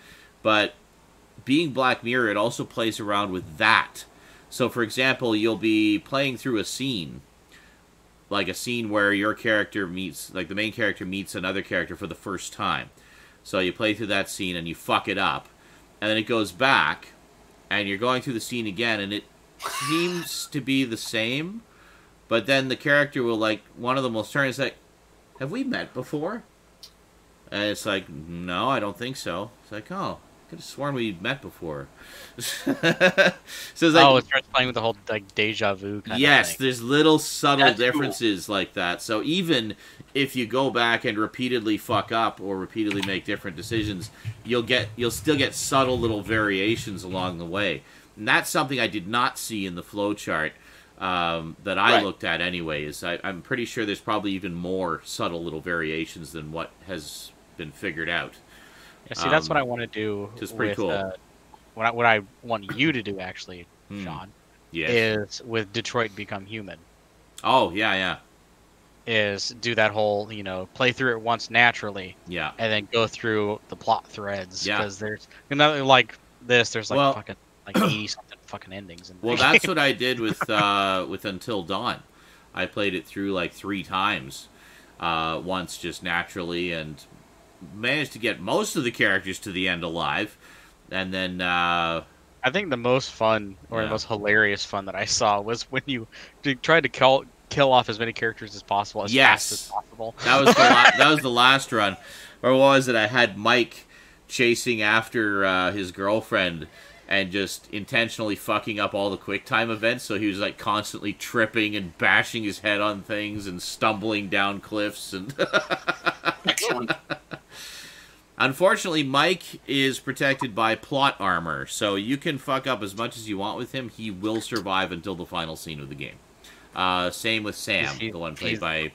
A: But being Black Mirror, it also plays around with that. So, for example, you'll be playing through a scene, like a scene where your character meets, like the main character meets another character for the first time. So you play through that scene and you fuck it up. And then it goes back and you're going through the scene again and it seems to be the same. But then the character will, like, one of them will turn and say, have we met before? And it's like, no, I don't think so. It's like, oh, I could have sworn we met before. So it's like,
B: it starts playing with the whole like deja vu kind of thing.
A: Yes, there's little subtle differences like that. So even if you go back and repeatedly fuck up or repeatedly make different decisions, you'll still get subtle little variations along the way. And that's something I did not see in the flowchart that I looked at anyway. I'm pretty sure there's probably even more subtle little variations than what has been figured out.
B: Yeah, see, that's what I want to do.
A: Which is pretty cool.
B: what I want you to do actually, Sean, is with Detroit Become Human.
A: Oh yeah.
B: Is do that whole, play through it once naturally.
A: Yeah.
B: And then go through the plot threads. Yeah. Because there's another like this. There's like fucking like 80 something fucking endings.
A: Well, that's what I did with Until Dawn. I played it through like 3 times, once just naturally, and managed to get most of the characters to the end alive, and then I
B: think the most fun or the most hilarious fun that I saw was when you tried to kill off as many characters as possible as fast as possible.
A: That was that was the last run, or what was it? I had Mike chasing after his girlfriend and just intentionally fucking up all the QuickTime events, so he was like constantly tripping and bashing his head on things and stumbling down cliffs and
E: Excellent.
A: Unfortunately, Mike is protected by plot armor, so you can fuck up as much as you want with him. He will survive until the final scene of the game. Same with Sam, the one played by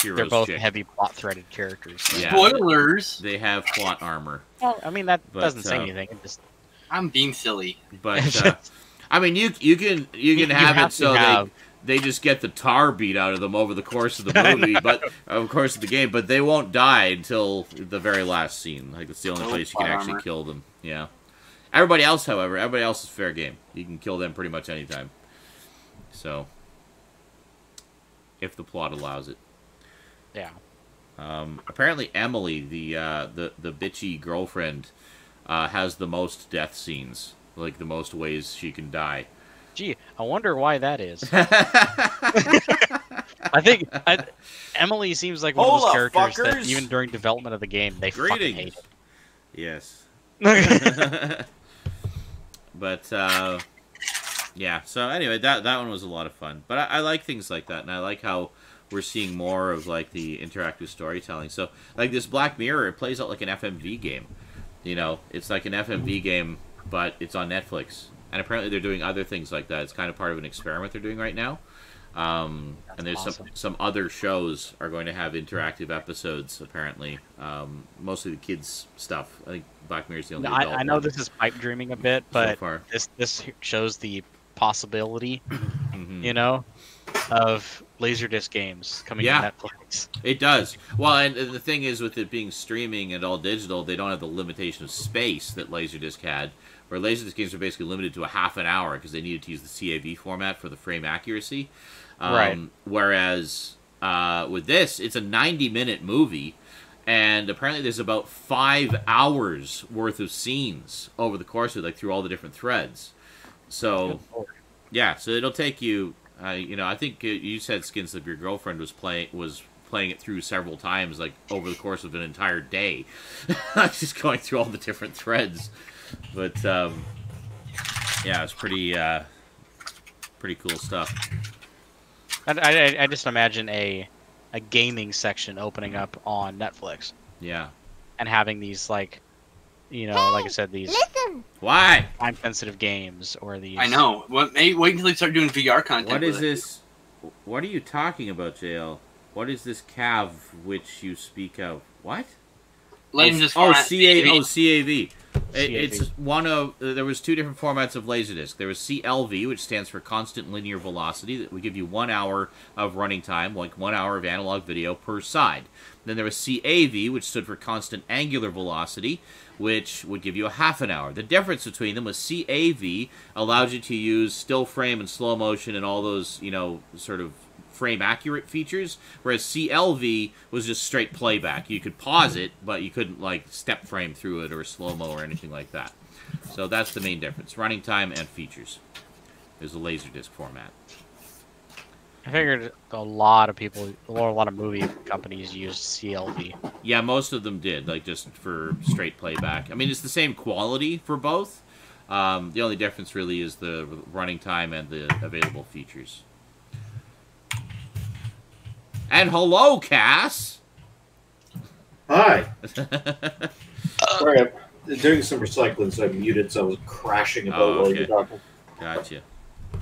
A: Heroes.
B: They're both heavy plot-threaded characters. So.
A: Yeah.
E: Spoilers!
A: They have plot armor.
B: Well, I mean, that doesn't say anything. It just...
E: I'm being silly.
A: But, I mean, you can have it so they just get the tar beat out of them over the course of the movie, but of course of the game, but they won't die until the very last scene. Like, it's the only place you can actually kill them. Yeah. Everybody else, however, is fair game. You can kill them pretty much anytime. So, if the plot allows it.
B: Yeah.
A: Apparently Emily, the bitchy girlfriend, has the most death scenes, like the most ways she can die.
B: Gee, I wonder why that is. I think Emily seems like one of those characters that even during development of the game, they fucking hate it.
A: Yes. But, yeah, so anyway, that one was a lot of fun. But I like things like that, and I like how we're seeing more of, like, the interactive storytelling. So, like, this Black Mirror, it plays out like an FMV game. It's like an FMV game, but it's on Netflix. And apparently they're doing other things like that. It's kind of part of an experiment they're doing right now. And there's awesome. some other shows are going to have interactive episodes, apparently. Mostly the kids' stuff. I think Black Mirror's the only adult
B: I know
A: one.
B: This is pipe dreaming a bit, but
A: so
B: this shows the possibility, of Laserdisc games coming to Netflix.
A: It does. Well, and the thing is, with it being streaming and all digital, they don't have the limitation of space that Laserdisc had, where Laserdisc games are basically limited to a half an hour because they needed to use the CAV format for the frame accuracy.
B: Right.
A: Whereas with this, it's a 90-minute movie, and apparently there's about 5 hours worth of scenes over the course of it, like through all the different threads. So, yeah, so it'll take you. I think you said, Skinslip, your girlfriend was playing it through several times, like over the course of an entire day, just going through all the different threads. But yeah, it's pretty cool stuff.
B: I just imagine a gaming section opening up on Netflix.
A: Yeah.
B: And having these like like I said, these
A: why
B: time-sensitive games or these.
E: I know. Wait until they start doing VR content.
A: What is this? What are you talking about, JL? What is this CAV which you speak of? What? CAV. It's one of. There was 2 different formats of Laserdisc. There was CLV, which stands for constant linear velocity. That would give you 1 hour of running time, like 1 hour of analog video per side. Then there was CAV, which stood for constant angular velocity, which would give you a half an hour. The difference between them was CAV allowed you to use still frame and slow motion and all those, sort of frame accurate features, whereas CLV was just straight playback. You could pause it, but you couldn't like step frame through it or slow-mo or anything like that. So that's the main difference. Running time and features. There's a Laserdisc format.
B: I figured a lot of movie companies used CLV.
A: Yeah, most of them did, like just for straight playback. I mean, it's the same quality for both. The only difference really is the running time and the available features. And hello, Cass!
H: Hi. Sorry, I'm doing some recycling, so I'm muted, so I was crashing about while you were talking.
A: Gotcha.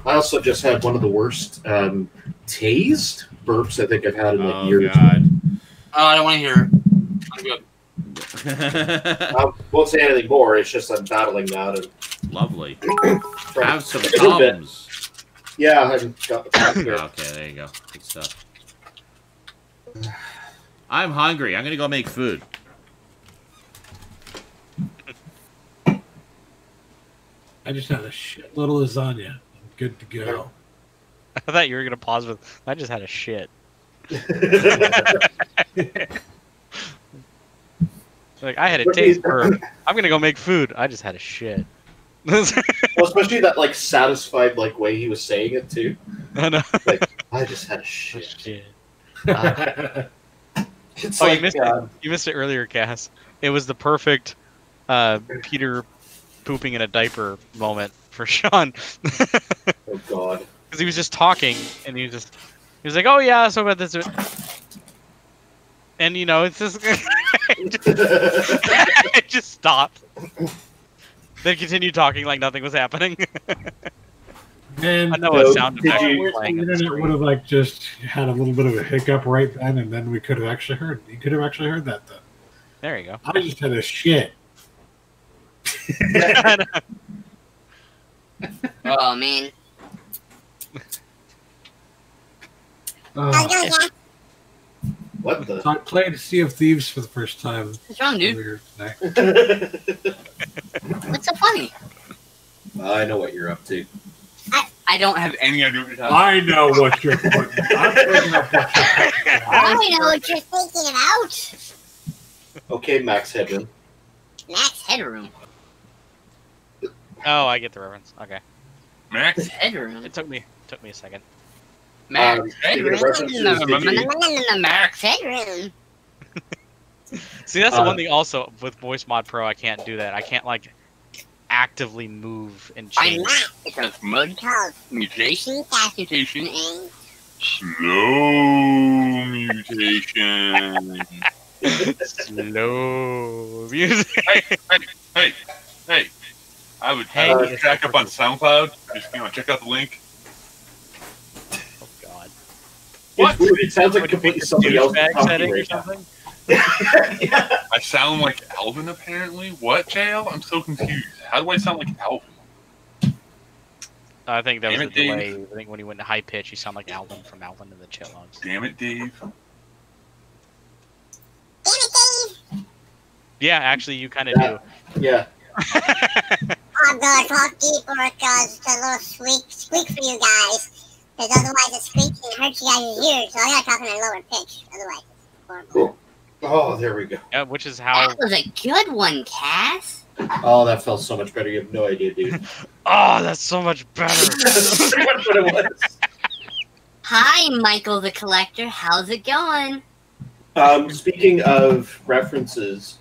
H: I also just had one of the worst tased burps I think I've had in like years.
A: God.
E: Oh, I don't want to hear it. I'm good.
H: I won't say anything more. It's just I'm battling that. And
A: Lovely.
H: trying
A: Have
H: to-
A: some
H: a little bit.
A: Tums.
H: Yeah, I haven't got the time here.
A: Okay, there you go. Good stuff. I'm hungry. I'm gonna go make food.
F: I just had a shitload of lasagna. I'm good to go.
B: I thought you were gonna pause with. I just had a shit. Like I had a taste for. I'm gonna go make food. I just had a shit.
H: Well, especially that like satisfied like way he was saying it too.
B: I know.
H: Like I just had a shit.
B: Shit.
H: It's
B: Oh,
H: like
B: you missed it. You missed it earlier, Cass. It was the perfect Peter pooping in a diaper moment for Sean.
H: oh god.
B: Because he was just talking, and he was like, "Oh yeah, so about this," and you know, it's just it just stopped. Then continued talking like nothing was happening.
F: And
B: I know
H: So,
B: a sound
H: did
B: effect
H: you-
B: was
F: the
B: playing. on the
F: internet
B: screen.
F: would have like just had a little bit of a hiccup right then, and then we could have actually heard. You could have actually heard that then.
B: There you go.
F: I just had a shit.
D: Oh man.
H: What the?
F: So I played Sea of Thieves for the first time
D: What's wrong, dude?
F: earlier today.
D: What's so funny?
H: I know what you're up to.
E: I don't have any idea what you're talking
F: I know what you're putting. I'm picking up what you're putting.
D: I know what you're thinking about.
H: Okay, Max Headroom.
D: Max Headroom.
B: Oh, I get the reference. Okay,
E: Max
D: Headroom.
B: it took me a second.
E: Max
H: Speaking of references, did you-
D: Max Headroom.
B: See, that's the one thing also with Voice Mod Pro. I can't do that. I can't like actively move and
D: I'm
B: change.
D: not. It's a mud
E: mutation.
D: mutation.
C: Slow mutation.
B: Slow music.
C: Hey. I would
B: Hey,
C: check up on SoundCloud. Just check out the link.
B: Oh God.
H: It's weird. It sounds like completely somebody else
B: Douchebag
H: talking
B: setting or
H: right now.
B: something?
H: Yeah.
C: I sound like Alvin apparently. What, JL? I'm so confused. How do I sound like Alvin?
B: I think that was
C: Damn
B: the
C: it,
B: delay.
C: Dave.
B: I think when he went to high pitch, he sounded like Alvin from Alvin and the Chipmunks.
C: Damn it, Dave.
B: Yeah, actually, you kind of
H: Yeah. Yeah.
I: I'm gonna talk deeper because it's a little squeak for you guys. Because otherwise it squeaks and hurts you guys' ears. So I gotta talk in a lower pitch. Otherwise it's horrible.
H: Cool. Oh, there we go.
B: do. Yeah, which is how.
D: That was a good one, Cass.
H: Oh, that felt so much better. You have no idea, dude.
B: Oh, that's so much better.
H: That's pretty much what it was.
D: Hi, Michael the Collector. How's it going?
H: Speaking of references,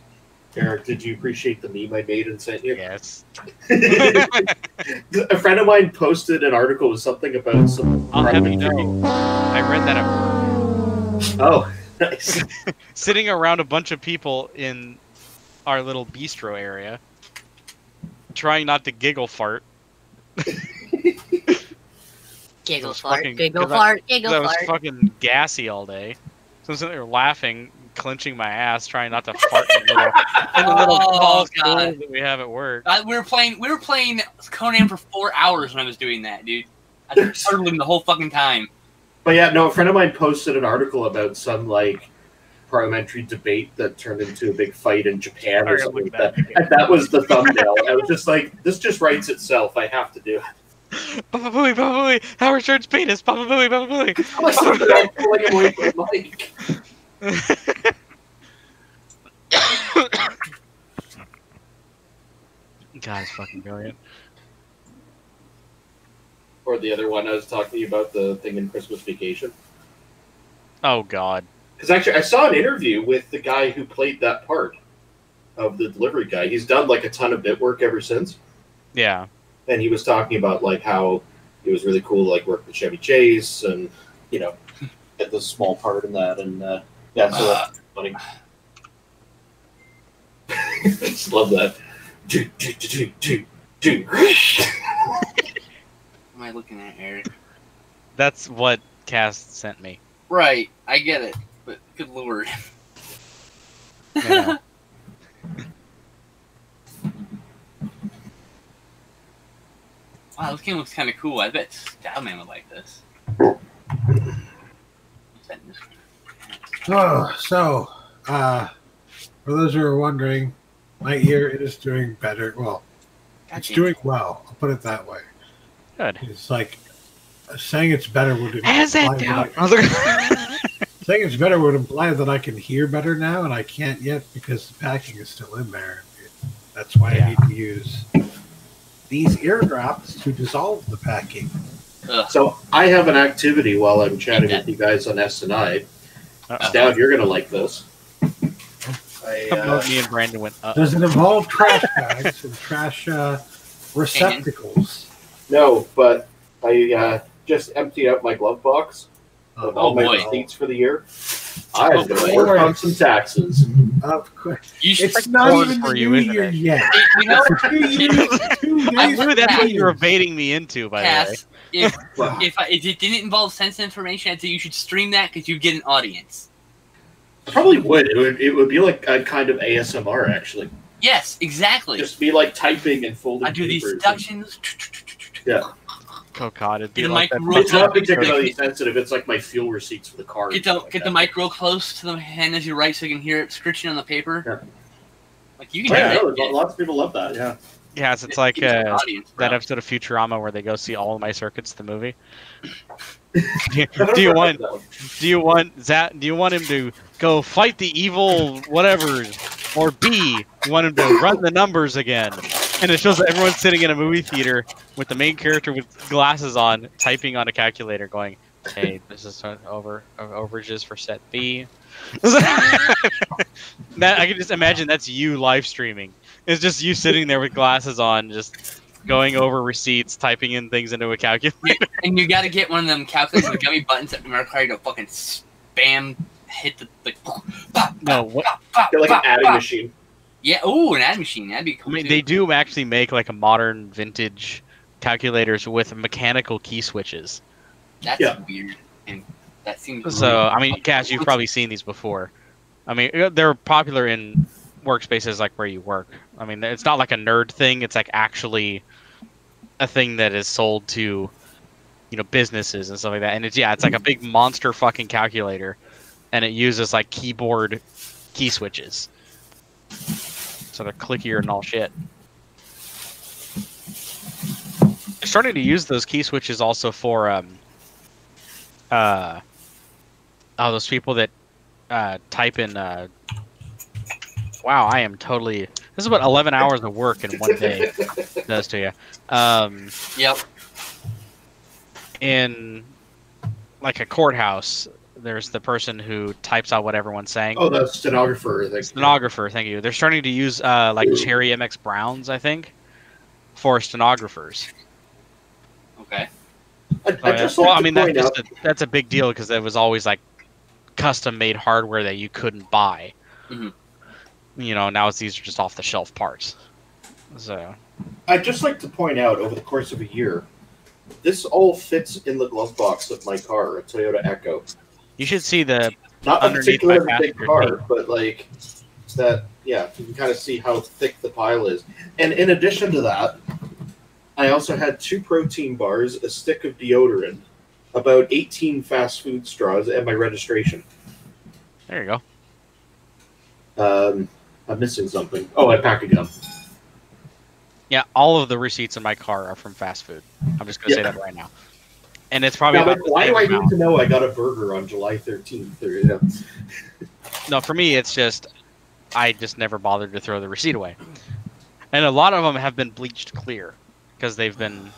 H: Eric, did you appreciate the meme I made and sent you?
B: Yes.
H: A friend of mine posted an article with something about some.
B: I'll have you know, I read that at work.
H: Oh, nice.
B: Sitting around a bunch of people in our little bistro area, trying not to giggle fart.
D: Giggle
B: was
D: fart,
B: fucking-
D: giggle
B: 'cause I-
D: fart, giggle
B: I was
D: fart.
B: fucking gassy all day. So I'm sitting there laughing, clenching my ass, trying not to fart in the little
E: Oh,
B: balls
E: God.
B: that we have at work.
E: We were playing Conan for 4 hours when I was doing that, dude. I was turtling the whole fucking time.
H: But yeah, no, a friend of mine posted an article about some like parliamentary debate that turned into a big fight in Japan or
B: Sorry,
H: something like
B: I'm
H: that.
B: looking
H: And that was the thumbnail. I was just like, this just writes itself. I have to do it.
B: Papa Booey, Papa Booey, Howard Stern's penis, Papa Booey, Papa Booey.
H: I was like, I'm pulling him away from the mic.
B: God, it's fucking brilliant.
H: Or the other one I was talking to you about, the thing in Christmas Vacation.
B: Oh God.
H: Because actually, I saw an interview with the guy who played that part of the delivery guy. He's done like a ton of bit work ever since.
B: Yeah.
H: And he was talking about like how it was really cool to like work with Chevy Chase and, you know, get the small part in that. And yeah, so that's funny. Just love that.
E: What am I looking at, Eric?
B: That's what Cass sent me.
E: Right, I get it, but good lord.
B: Yeah.
E: Wow, this game looks kind of cool. I bet Stoudman would like this.
F: Oh, so, for those who are wondering, my ear is doing better. Well, it's doing well. I'll put it that way.
B: Good.
F: It's like saying it's better would
B: Has that
F: imply
B: down?
F: saying it's better would imply that I can hear better now, and I can't yet because the packing is still in there. That's why I need to use these ear drops to dissolve the packing.
H: So I have an activity while I'm chatting with you guys on InSaNiTy. Stout, you're going to like this.
B: Me and Brandon went up.
F: Does it involve trash bags and trash receptacles?
H: No, but I just emptied out my glove box of all my receipts for the year. I'm going to work on some taxes.
F: Of course.
B: It's
F: not even
B: for
F: the
B: you,
F: New
B: isn't
F: Year
B: it?
F: yet.
E: You know,
B: I knew that's what you were baiting me into, by the way.
E: If it didn't involve sensitive information, I'd say you should stream that because you get an audience.
H: I probably would. It would be like a kind of ASMR, actually.
E: Yes, exactly.
H: Just be like typing and folding.
E: I do these
H: papers
E: deductions.
H: Yeah.
B: Oh God, it'd be
E: Get the
B: like
E: mic
B: that.
E: real
H: It's not
E: close.
H: particularly sensitive. It's like my fuel receipts for the car.
E: Get the mic real close to the hand as you write, so you can hear it scritching on the paper.
H: Yeah.
E: Like you can hear it.
H: Lots of people love that. Yeah.
B: Yeah, it's like
E: Keeps an audience, bro.
B: that episode of Futurama where they go see All My Circuits, the movie. do you want him to go fight the evil whatever, or B, you want him to run the numbers again? And it shows that everyone's sitting in a movie theater with the main character with glasses on, typing on a calculator, going, "Hey, this is overages for set B." That I can just imagine that's you live streaming. It's just you sitting there with glasses on, just going over receipts, typing in things into a calculator.
E: And you got to get one of them calculators with gummy buttons that require you to fucking spam hit the
B: No, what?
H: They're like an adding machine.
E: Yeah, ooh, an ad machine. That'd be cool.
B: I mean,
E: too.
B: they do actually make like a modern vintage calculators with mechanical key switches.
E: That's weird. And that seems
B: So, I mean, Cass, you've probably seen these before. I mean, they're popular in workspaces like where you work. I mean, it's not like a nerd thing. It's like actually a thing that is sold to, businesses and stuff like that. And it's like a big monster fucking calculator, and it uses like keyboard key switches. So they're clickier and all shit. They're starting to use those key switches also for those people that type in wow, I am totally. This is what 11 hours of work in one day does to you.
E: Yep.
B: In like a courthouse, there's the person who types out what everyone's saying.
H: Oh, the stenographer.
B: Stenographer, thank you. They're starting to use like Cherry MX Browns, I think, for stenographers.
E: Okay.
H: That's
B: a big deal because it was always like custom-made hardware that you couldn't buy.
E: Mm-hmm.
B: Now these are just off-the-shelf parts. So,
H: I'd just like to point out, over the course of a year, this all fits in the glove box of my car, a Toyota Echo.
B: You should see the
H: not a
B: underneath
H: particularly
B: my
H: big car, but like that. Yeah, you can kind of see how thick the pile is. And in addition to that, I also had 2 protein bars, a stick of deodorant, about 18 fast food straws, and my registration.
B: There you
H: go. I'm missing something. Oh, I pack a gum.
B: Yeah, all of the receipts in my car are from fast food. I'm just going to say that right now. And it's probably
H: now, why do I need to know I got a burger on July 13th?
B: No, for me, it's just I just never bothered to throw the receipt away. And a lot of them have been bleached clear because they've been,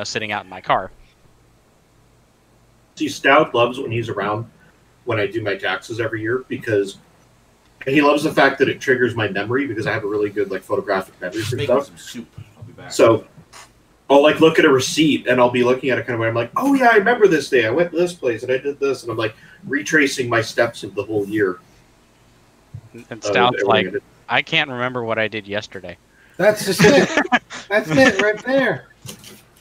B: sitting out in my car.
H: See, Stout loves when he's around when I do my taxes every year because he loves the fact that it triggers my memory because I have a really good photographic memory for stuff.
A: Some soup. I'll be back.
H: So I'll look at a receipt and I'll be looking at it kind of way. I'm like, oh yeah, I remember this day. I went to this place and I did this, and I'm like retracing my steps of the whole year.
B: And Stout's like, I can't remember what I did yesterday.
F: That's just it. That's it right there.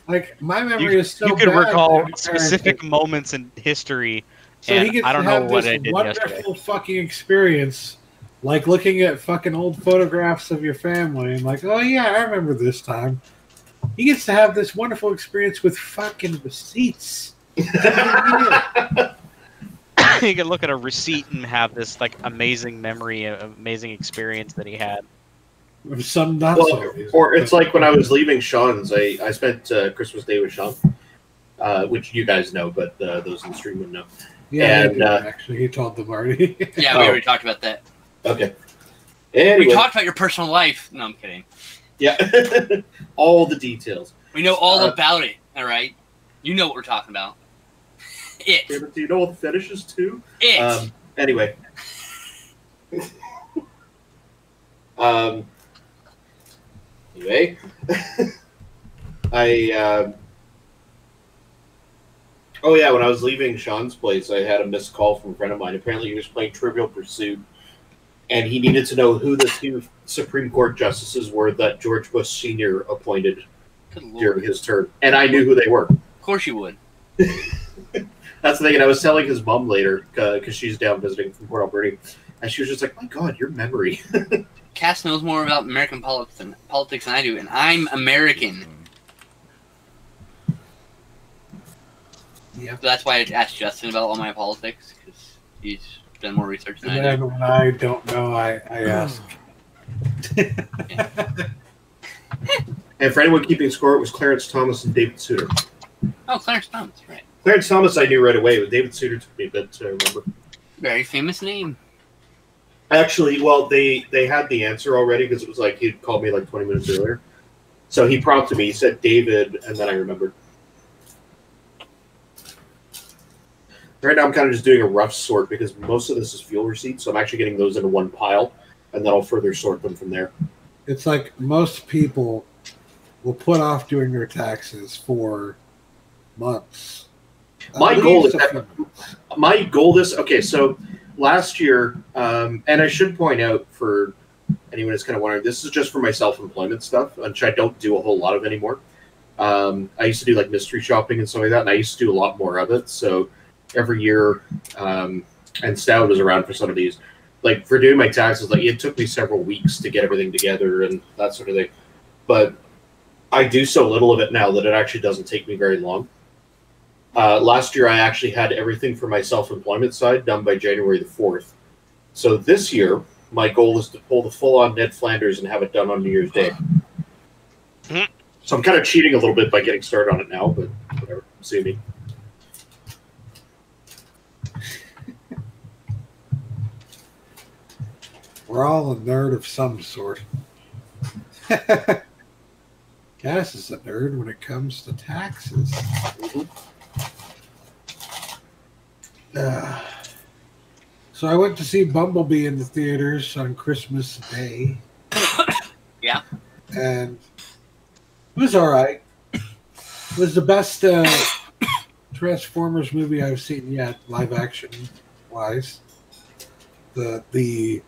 F: Like my memory is so
B: you could
F: bad
B: recall specific moments in history.
F: So
B: and
F: he gets
B: I don't
F: to
B: know
F: have
B: what
F: this
B: I did
F: wonderful
B: yesterday.
F: fucking experience, like looking at fucking old photographs of your family and like, oh yeah, I remember this time. He gets to have this wonderful experience with fucking receipts.
B: You can look at a receipt and have this like amazing memory, amazing experience that he had.
F: Some not
H: well,
F: so.
H: Or it's like when I was leaving Sean's, I spent Christmas Day with Sean, which you guys know, but those in the stream would know.
F: Yeah,
H: and,
F: actually, he told them already.
E: Yeah, we already talked about that.
H: Okay. Anyway.
E: We talked about your personal life. No, I'm kidding.
H: Yeah. All the details.
E: We know all about it, all right? You know what we're talking about. It.
H: Yeah, but do you know all the fetishes, too?
E: It.
H: Anyway. Anyway. Oh, yeah, when I was leaving Sean's place, I had a missed call from a friend of mine. Apparently, he was playing Trivial Pursuit, and he needed to know who the 2 Supreme Court justices were that George Bush Sr. appointed during his term. And I knew who they were.
E: Of course you would.
H: That's the thing, and I was telling his mom later, because she's down visiting from Port Alberta, and she was just like, my God, your memory.
E: Cass knows more about American politics than I do, and I'm American.
F: Yeah.
E: So that's why I asked Justin about all my politics, because he's done more research than I do.
F: And when I don't know, I ask.
H: And for anyone keeping score, it was Clarence Thomas and David Souter.
E: Oh, Clarence Thomas, right.
H: Clarence Thomas I knew right away, but David Souter took me a bit to remember.
E: Very famous name.
H: Actually, well, they had the answer already, because it was like he'd called me like 20 minutes earlier. So he prompted me, he said David, and then I remembered. Right now I'm kind of just doing a rough sort, because most of this is fuel receipts, so I'm actually getting those into one pile, and then I'll further sort them from there.
F: It's like most people will put off doing their taxes for months.
H: My goal is okay, so last year, and I should point out for anyone that's kind of wondering, this is just for my self-employment stuff, which I don't do a whole lot of anymore. I used to do like mystery shopping and stuff like that, and I used to do a lot more of it, so every year, and Stoud was around for some of these. Like, for doing my taxes, like, it took me several weeks to get everything together and that sort of thing. But I do so little of it now that it actually doesn't take me very long. Last year, I actually had everything for my self-employment side done by January the 4th. So this year, my goal is to pull the full-on Ned Flanders and have it done on New Year's Day. So I'm kind of cheating a little bit by getting started on it now, but whatever. See me.
F: We're all a nerd of some sort. Cass is a nerd when it comes to taxes. So I went to see Bumblebee in the theaters on Christmas Day.
E: Yeah.
F: And it was all right. It was the best Transformers movie I've seen yet, live action wise. The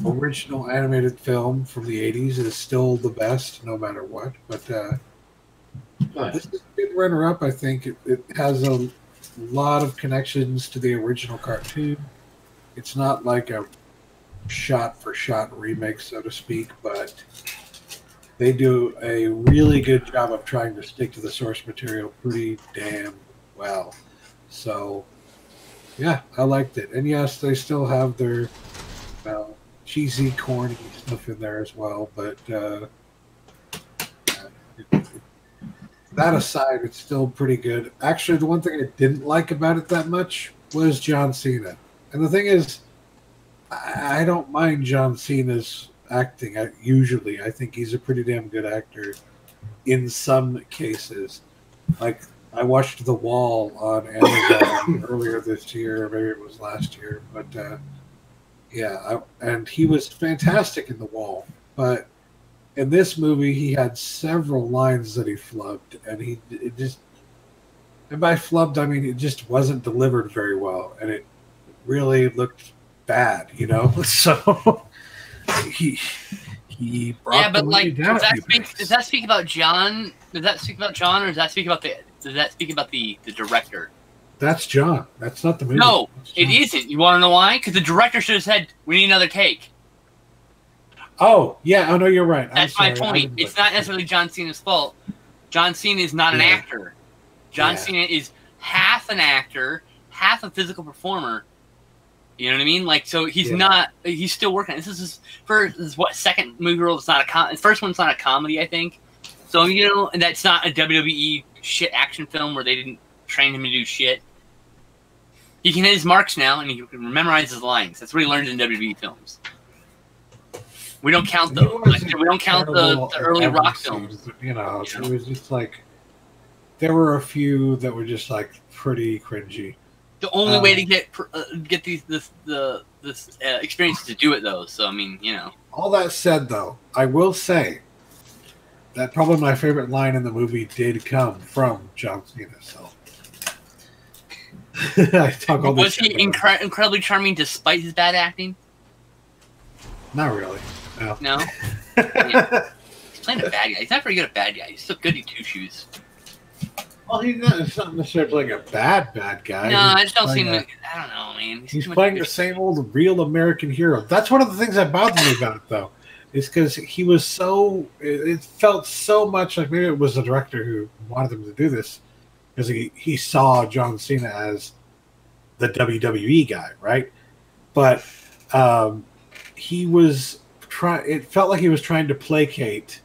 F: original animated film from the 80s is still the best, no matter what. But this is a good runner-up, I think. It has a lot of connections to the original cartoon. It's not like a shot-for-shot remake, so to speak, but they do a really good job of trying to stick to the source material pretty damn well. So, yeah, I liked it. And yes, they still have their cheesy, corny stuff in there as well. But that aside, it's still pretty good. Actually, the one thing I didn't like about it that much was John Cena. And the thing is, I don't mind John Cena's acting. Usually, I think he's a pretty damn good actor in some cases. Like, I watched The Wall on Amazon earlier this year, or maybe it was last year, but and he was fantastic in The Wall. But in this movie, he had several lines that he flubbed, and and by flubbed, I mean it just wasn't delivered very well, and it really looked bad, you know. So he brought the movie down.
E: Does that speak about John? Does that speak about John, or does that speak about the director?
F: That's John. That's not the movie.
E: No, it isn't. You want to know why? Because the director should have said, "We need another take."
F: Oh, yeah. Oh, no, you're right.
E: That's my point. It's not necessarily John Cena's fault. John Cena is not an actor. John Cena is half an actor, half a physical performer. You know what I mean? Like, so he's not. He's still working. This is second movie role. It's not a first one's not a comedy, I think. So and that's not a WWE shit action film where they didn't train him to do shit. He can hit his marks now, and he can memorize his lines. That's what he learns in WWE films. We don't count those. We don't count the early Rock films.
F: It was just like there were a few that were just like pretty cringy.
E: The only way to get this experience is to do it, though. So I mean,
F: All that said, though, I will say that probably my favorite line in the movie did come from John Cena. So I talk all this.
E: Was he incredibly charming despite his bad acting?
F: Not really.
E: No. Yeah. He's playing a bad guy. He's not very good at bad guy. He's still good at Two Shoes.
F: Well, it's not necessarily playing a bad guy.
E: No, I just don't see him. I don't know, man.
F: He's playing the same old real American hero. That's one of the things that bothered me about it, though, is because he was so. It felt so much like maybe it was the director who wanted him to do this, because he saw John Cena as the WWE guy, right? But he was It felt like he was trying to placate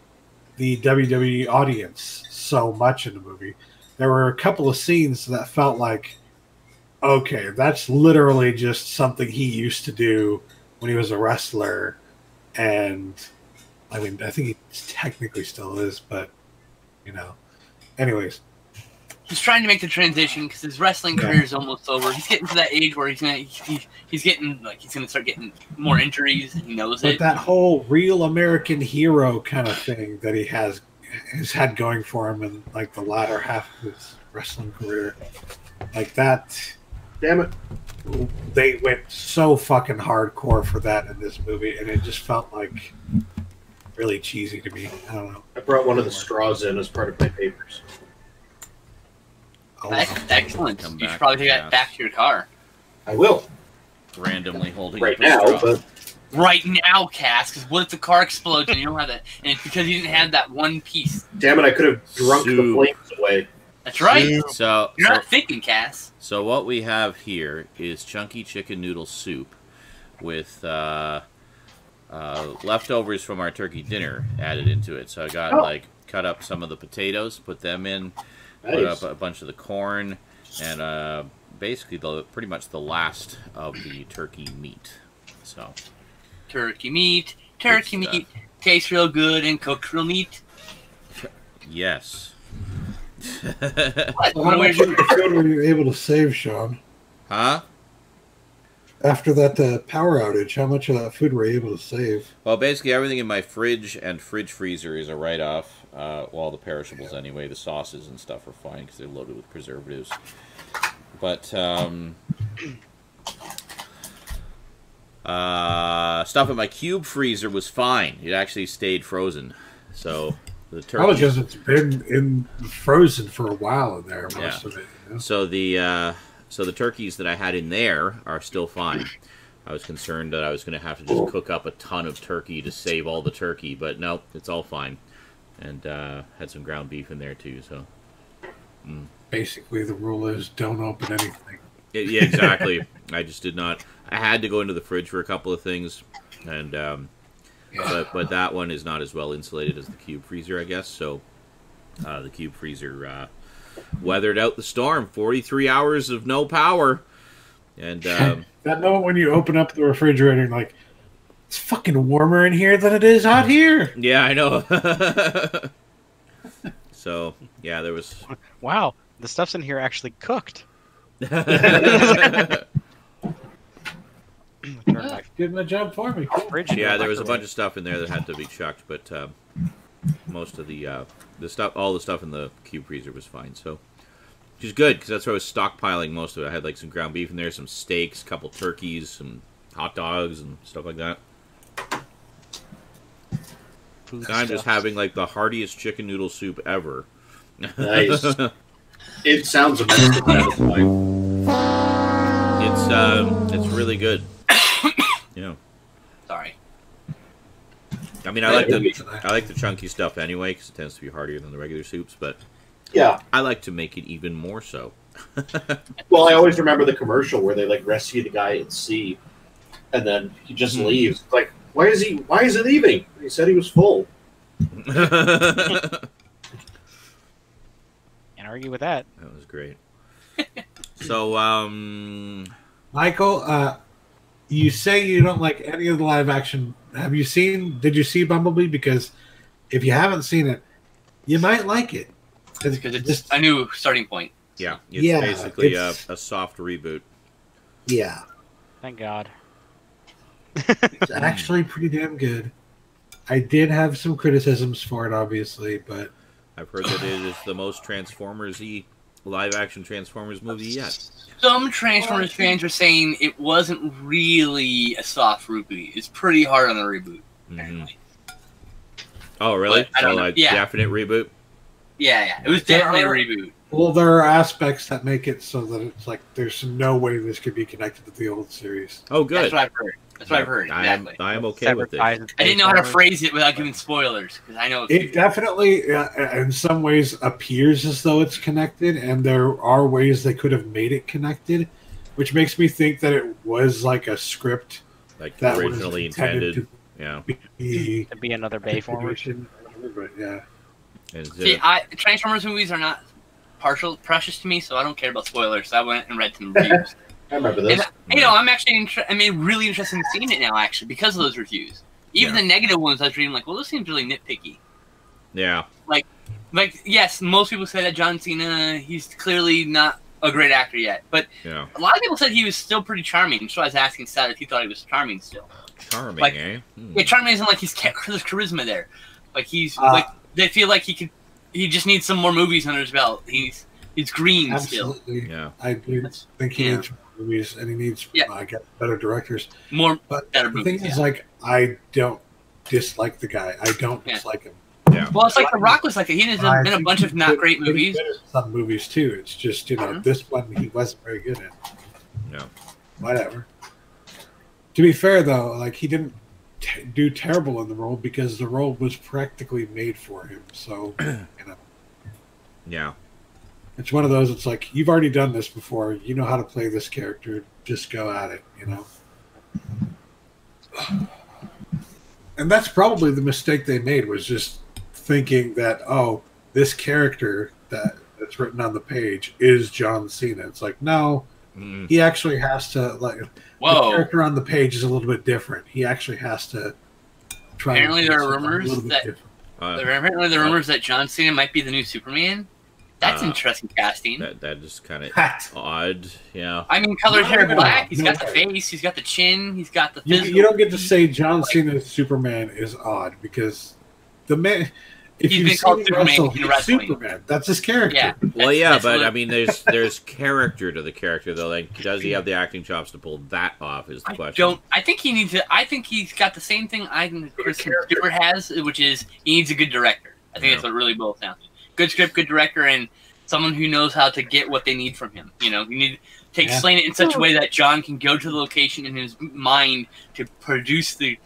F: the WWE audience so much in the movie. There were a couple of scenes that felt like, okay, that's literally just something he used to do when he was a wrestler. And, I mean, I think he technically still is, but, Anyways.
E: He's trying to make the transition because his wrestling career is almost over. He's getting to that age where he's gonna start getting more injuries. And he knows it.
F: But that whole real American hero kind of thing that he has had going for him in like the latter half of his wrestling career, like that.
H: Damn it!
F: They went so fucking hardcore for that in this movie, and it just felt like really cheesy to me. I don't know.
H: I brought one of the straws in as part of my papers.
E: Excellent. You should probably take that back to your car.
H: I will.
A: Randomly holding
H: right now, but
E: right now, Cass. Because what if the car explodes and you don't have that? And it's because you didn't have that one piece.
H: Damn it! I could have drunk the flames away.
E: That's right.
A: So
E: you're not thinking, Cass.
A: So what we have here is chunky chicken noodle soup with leftovers from our turkey dinner added into it. So I got cut up some of the potatoes, put them in.
H: Nice.
A: Put up a bunch of the corn, and basically pretty much the last of the turkey meat. So,
E: turkey meat tastes real good and cooks real neat.
A: Yes.
F: How much of the food were you able to save, Sean?
A: Huh?
F: After that power outage, how much of that food were you able to save?
A: Well, basically everything in my fridge and fridge freezer is a write-off. All the perishables anyway. The sauces and stuff are fine because they're loaded with preservatives. But stuff in my cube freezer was fine. It actually stayed frozen. So the turkey.
F: Probably because it's been frozen for a while in there. Most of it.
A: So the turkeys that I had in there are still fine. I was concerned that I was going to have to just cook up a ton of turkey to save all the turkey, but no, it's all fine. And had some ground beef in there too. So
F: basically, the rule is don't open anything.
A: Yeah, exactly. I just did not. I had to go into the fridge for a couple of things, and but that one is not as well insulated as the cube freezer, I guess. So the cube freezer weathered out the storm. 43 hours of no power, and
F: that moment when you open up the refrigerator and like, it's fucking warmer in here than it is out here.
A: Yeah, I know. So, yeah, there was...
B: Wow, the stuff's in here actually cooked.
F: Did my job for me.
A: Yeah, there was a bunch of stuff in there that had to be chucked, but most of the stuff, all the stuff in the cube freezer was fine. So, which is good because that's where I was stockpiling most of it. I had like some ground beef in there, some steaks, a couple turkeys, some hot dogs, and stuff like that. I'm just having like the heartiest chicken noodle soup ever.
H: Nice. It sounds amazing.
A: It's really good. Yeah.
E: Sorry.
A: I mean, I like the chunky stuff anyway because it tends to be harder than the regular soups. But
H: yeah,
A: I like to make it even more so.
H: Well, I always remember the commercial where they like rescue the guy at sea, and then he just leaves. It's like, why is he leaving? He said he was full.
B: Can't argue with that.
A: That was great. So,
F: Michael, you say you don't like any of the live action. Did you see Bumblebee? Because if you haven't seen it, you might like it.
E: Because it's just a new starting point.
A: Yeah, it's basically a soft reboot.
F: Yeah.
B: Thank God.
F: It's actually pretty damn good. I did have some criticisms for it, obviously, but
A: I've heard that it is the most Transformers-y live-action Transformers movie yet.
E: Some Transformers fans are saying it wasn't really a soft reboot. It's pretty hard on the reboot. Apparently.
A: Oh, really?
E: I don't
A: so,
E: know.
A: like,
E: Yeah.
A: definitely a reboot?
E: Yeah. It was definitely a reboot.
F: Well, there are aspects that make it so that it's like there's no way this could be connected to the old series.
A: Oh, good.
E: That's what I've heard. Exactly.
A: I am okay with this.
E: I didn't know how to phrase it without giving spoilers because I know
F: It definitely, in some ways, appears as though it's connected, and there are ways they could have made it connected, which makes me think that it was like a script
A: like
F: that
A: originally
F: was
A: intended.
F: to
B: To be another Bayformers.
F: But yeah.
E: See, Transformers movies are not precious to me, so I don't care about spoilers. So I went and read some reviews.
H: I remember this.
E: And, I'm actually really interested in seeing it now, actually, because of those reviews. Even the negative ones, I was reading, like, well, this seems really nitpicky.
A: Yeah.
E: Like, yes, most people say that John Cena, he's clearly not a great actor yet. But a lot of people said he was still pretty charming. So I was asking Stout if he thought he was charming still.
A: Charming,
E: like,
A: eh?
E: Yeah, charming isn't like there's charisma there. Like, he's, like, they feel like he just needs some more movies under his belt. He's green still.
F: Yeah. I do think he needs movies, and he needs better directors.
E: Better
F: the thing is, like, I don't dislike the guy. I don't dislike him.
A: Yeah.
E: Well, it's like The Rock was like that. He has been in a bunch of not great movies.
F: Some movies too. It's just this one he wasn't very good in.
A: No.
F: Whatever. To be fair though, like he didn't do terrible in the role because the role was practically made for him. So
A: Yeah.
F: It's one of those. It's like you've already done this before. You know how to play this character. Just go at it. And that's probably the mistake they made, was just thinking that, oh, this character that's written on the page is John Cena. It's like, no, he actually has to, like, the character on the page is a little bit different. He actually has to try.
E: Apparently, there are rumors that John Cena might be the new Superman. That's interesting casting.
A: That is kind of odd. Yeah.
E: I mean, colored hair black. He's got the face. He's got the chin. He's got the physical.
F: You don't get to say John Cena's Superman is odd because the man. If
E: he's
F: you
E: been called Superman
F: in wrestling, Superman. That's his character.
E: Yeah.
A: Well, yeah, but I mean, there's character to the character though. Like, does he have the acting chops to pull that off? Is the question.
E: I think he needs to. I think he's got the same thing Chris Stewart has, which is he needs a good director. I think that's what really boils down to. Good script, good director, and someone who knows how to get what they need from him. You need to explain it in such a way that John can go to the location in his mind to produce the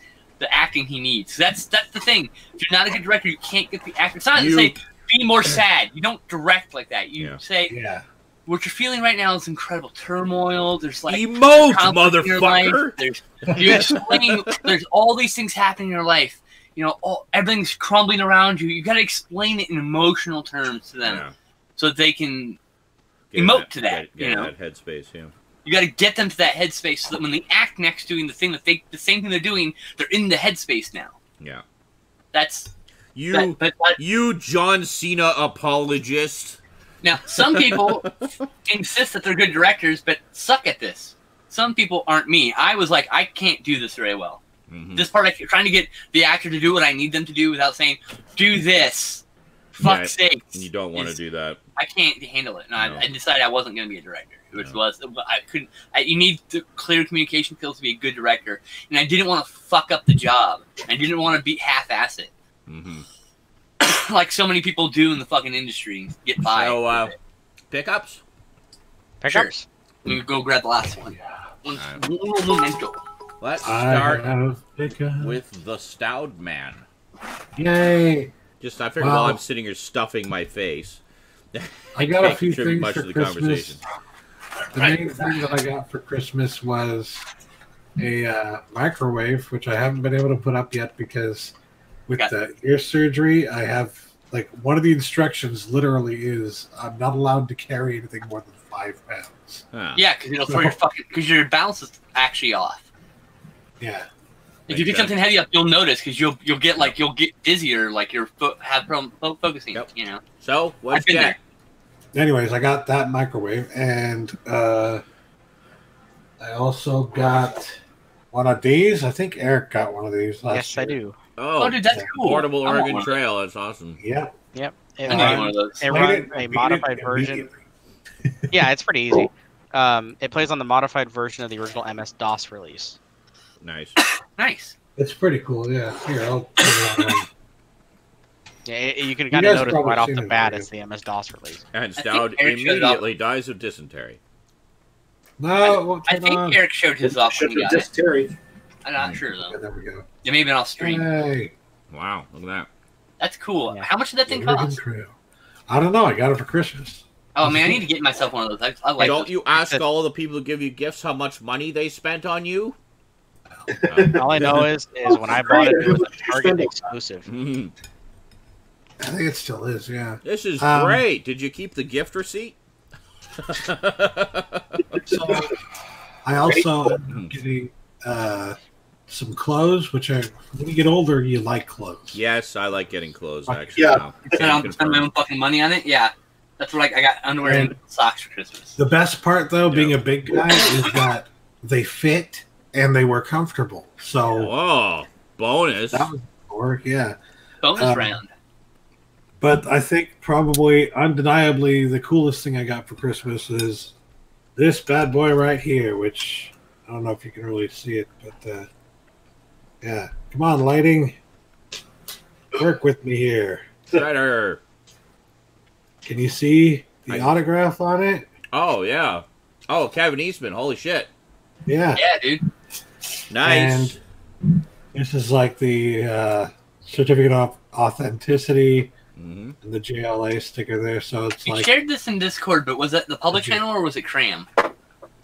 E: acting he needs. That's the thing. If you're not a good director, you can't get the actor. It's not to say be more sad. You don't direct like that. You say what you're feeling right now is incredible turmoil. There's like
A: emote, motherfucker.
E: There's all these things happening in your life. Everything's crumbling around you. You got to explain it in emotional terms to them, so that they can emote to that.
A: That headspace. Yeah.
E: You got to get them to that headspace so that when they act next doing the same thing they're doing, they're in the headspace now.
A: Yeah.
E: That's
A: you John Cena apologist.
E: Now, some people insist that they're good directors, but suck at this. Some people aren't me. I was like, I can't do this very well. This part, trying to get the actor to do what I need them to do without saying, do this. Fuck's sake.
A: You don't want to do that.
E: I can't handle it. And I decided I wasn't going to be a director, which was, I couldn't, you need clear communication skills to be a good director. And I didn't want to fuck up the job. I didn't want to be half-ass it. Like so many people do in the fucking industry. Get by.
A: So, pickups?
B: Pickups?
E: Let me go grab the last one. Memento.
A: Let's start with the Stoudman.
F: Yay!
A: Just I figured while I'm sitting here stuffing my face,
F: I got a few
A: contribute
F: things
A: much
F: for
A: to the
F: Christmas.
A: conversation.
F: The main thing that I got for Christmas was a microwave, which I haven't been able to put up yet because with the ear surgery, I have like one of the instructions literally is I'm not allowed to carry anything more than 5 pounds.
A: Huh.
E: Yeah, because it'll throw your because your balance is actually off.
F: Yeah.
E: If you pick something heavy up, you'll notice because you'll get dizzier, like your foot have problem focusing.
A: Yep.
E: You know.
A: So what's that?
F: Anyways, I got that microwave, and I also got one of these. I think Eric got one of these last year.
B: I do.
A: Oh,
E: dude, that's cool.
A: Portable Oregon Trail. That's awesome.
F: Yeah.
B: Yep.
E: I need one of those.
B: It runs a modified version. Yeah, it's pretty easy. It plays on the modified version of the original MS-DOS release.
A: Nice.
E: Nice.
F: It's pretty cool. Yeah. Here, I'll.
B: Yeah, you can kind of notice right off the bat it's the MS-DOS release.
A: And Stoud immediately dies of dysentery.
F: No,
E: I think Eric showed his off when he got
H: dysentery.
E: I'm not sure though.
F: Yeah, there we go.
E: It may have been off stream.
F: Hey.
A: Wow, look at that.
E: That's cool.
B: Yeah.
E: How much did that thing
F: Oregon
E: cost?
F: Trail. I don't know. I got it for Christmas.
E: Oh man, I need to get myself one of those. I like.
A: Don't
E: those.
A: you ask all the people who give you gifts how much money they spent on you?
B: All I know is when I bought it, it was a Target exclusive.
A: Mhm.
F: I think it still is. Yeah.
A: This is great. Did you keep the gift receipt?
F: So, I also ended up getting some clothes, which are when you get older, you like clothes.
A: Yes, I like getting clothes. Actually,
H: Yeah.
A: now.
E: I spend my own fucking money on it. Yeah, that's what I got underwear and socks for Christmas.
F: The best part, though, being a big guy, is that they fit and they were comfortable. So,
A: Oh, bonus.
F: that was work. Yeah.
E: Bonus round.
F: But I think probably undeniably the coolest thing I got for Christmas is this bad boy right here, which I don't know if you can really see it, but yeah. Come on, lighting. Work with me here.
A: Better.
F: Can you see the autograph on it?
A: Oh, yeah. Oh, Kevin Eastman. Holy shit.
F: Yeah.
E: Yeah, dude.
A: Nice.
F: And this is like the certificate of authenticity and the JLA sticker there. So it's
E: You
F: like
E: shared this in Discord, but was it the public channel or was it Cram?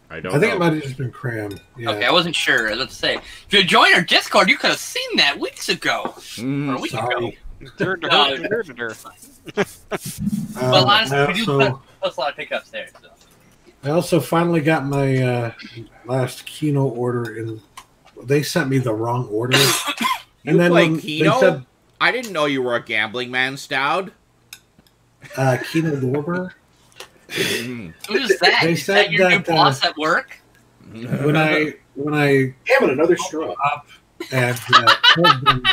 A: I don't
F: I think
A: know.
F: it might have just been Cram. Yeah.
E: Okay, I wasn't sure. I was about to say, if you joined our Discord, you could have seen that weeks ago. Or a week ago. Well, honestly, we do post a lot of pickups there. So.
F: I also finally got my last Kino order in. They sent me the wrong order.
A: You play
F: when
A: Kino?
F: they said,
A: I didn't know you were a gambling man, Stoud.
F: Kino Lorber.
E: Who's that?
F: They
E: Is
F: said
E: that your new
F: that,
E: boss at work?
F: When I
H: Damn it, another straw.
F: up and told them,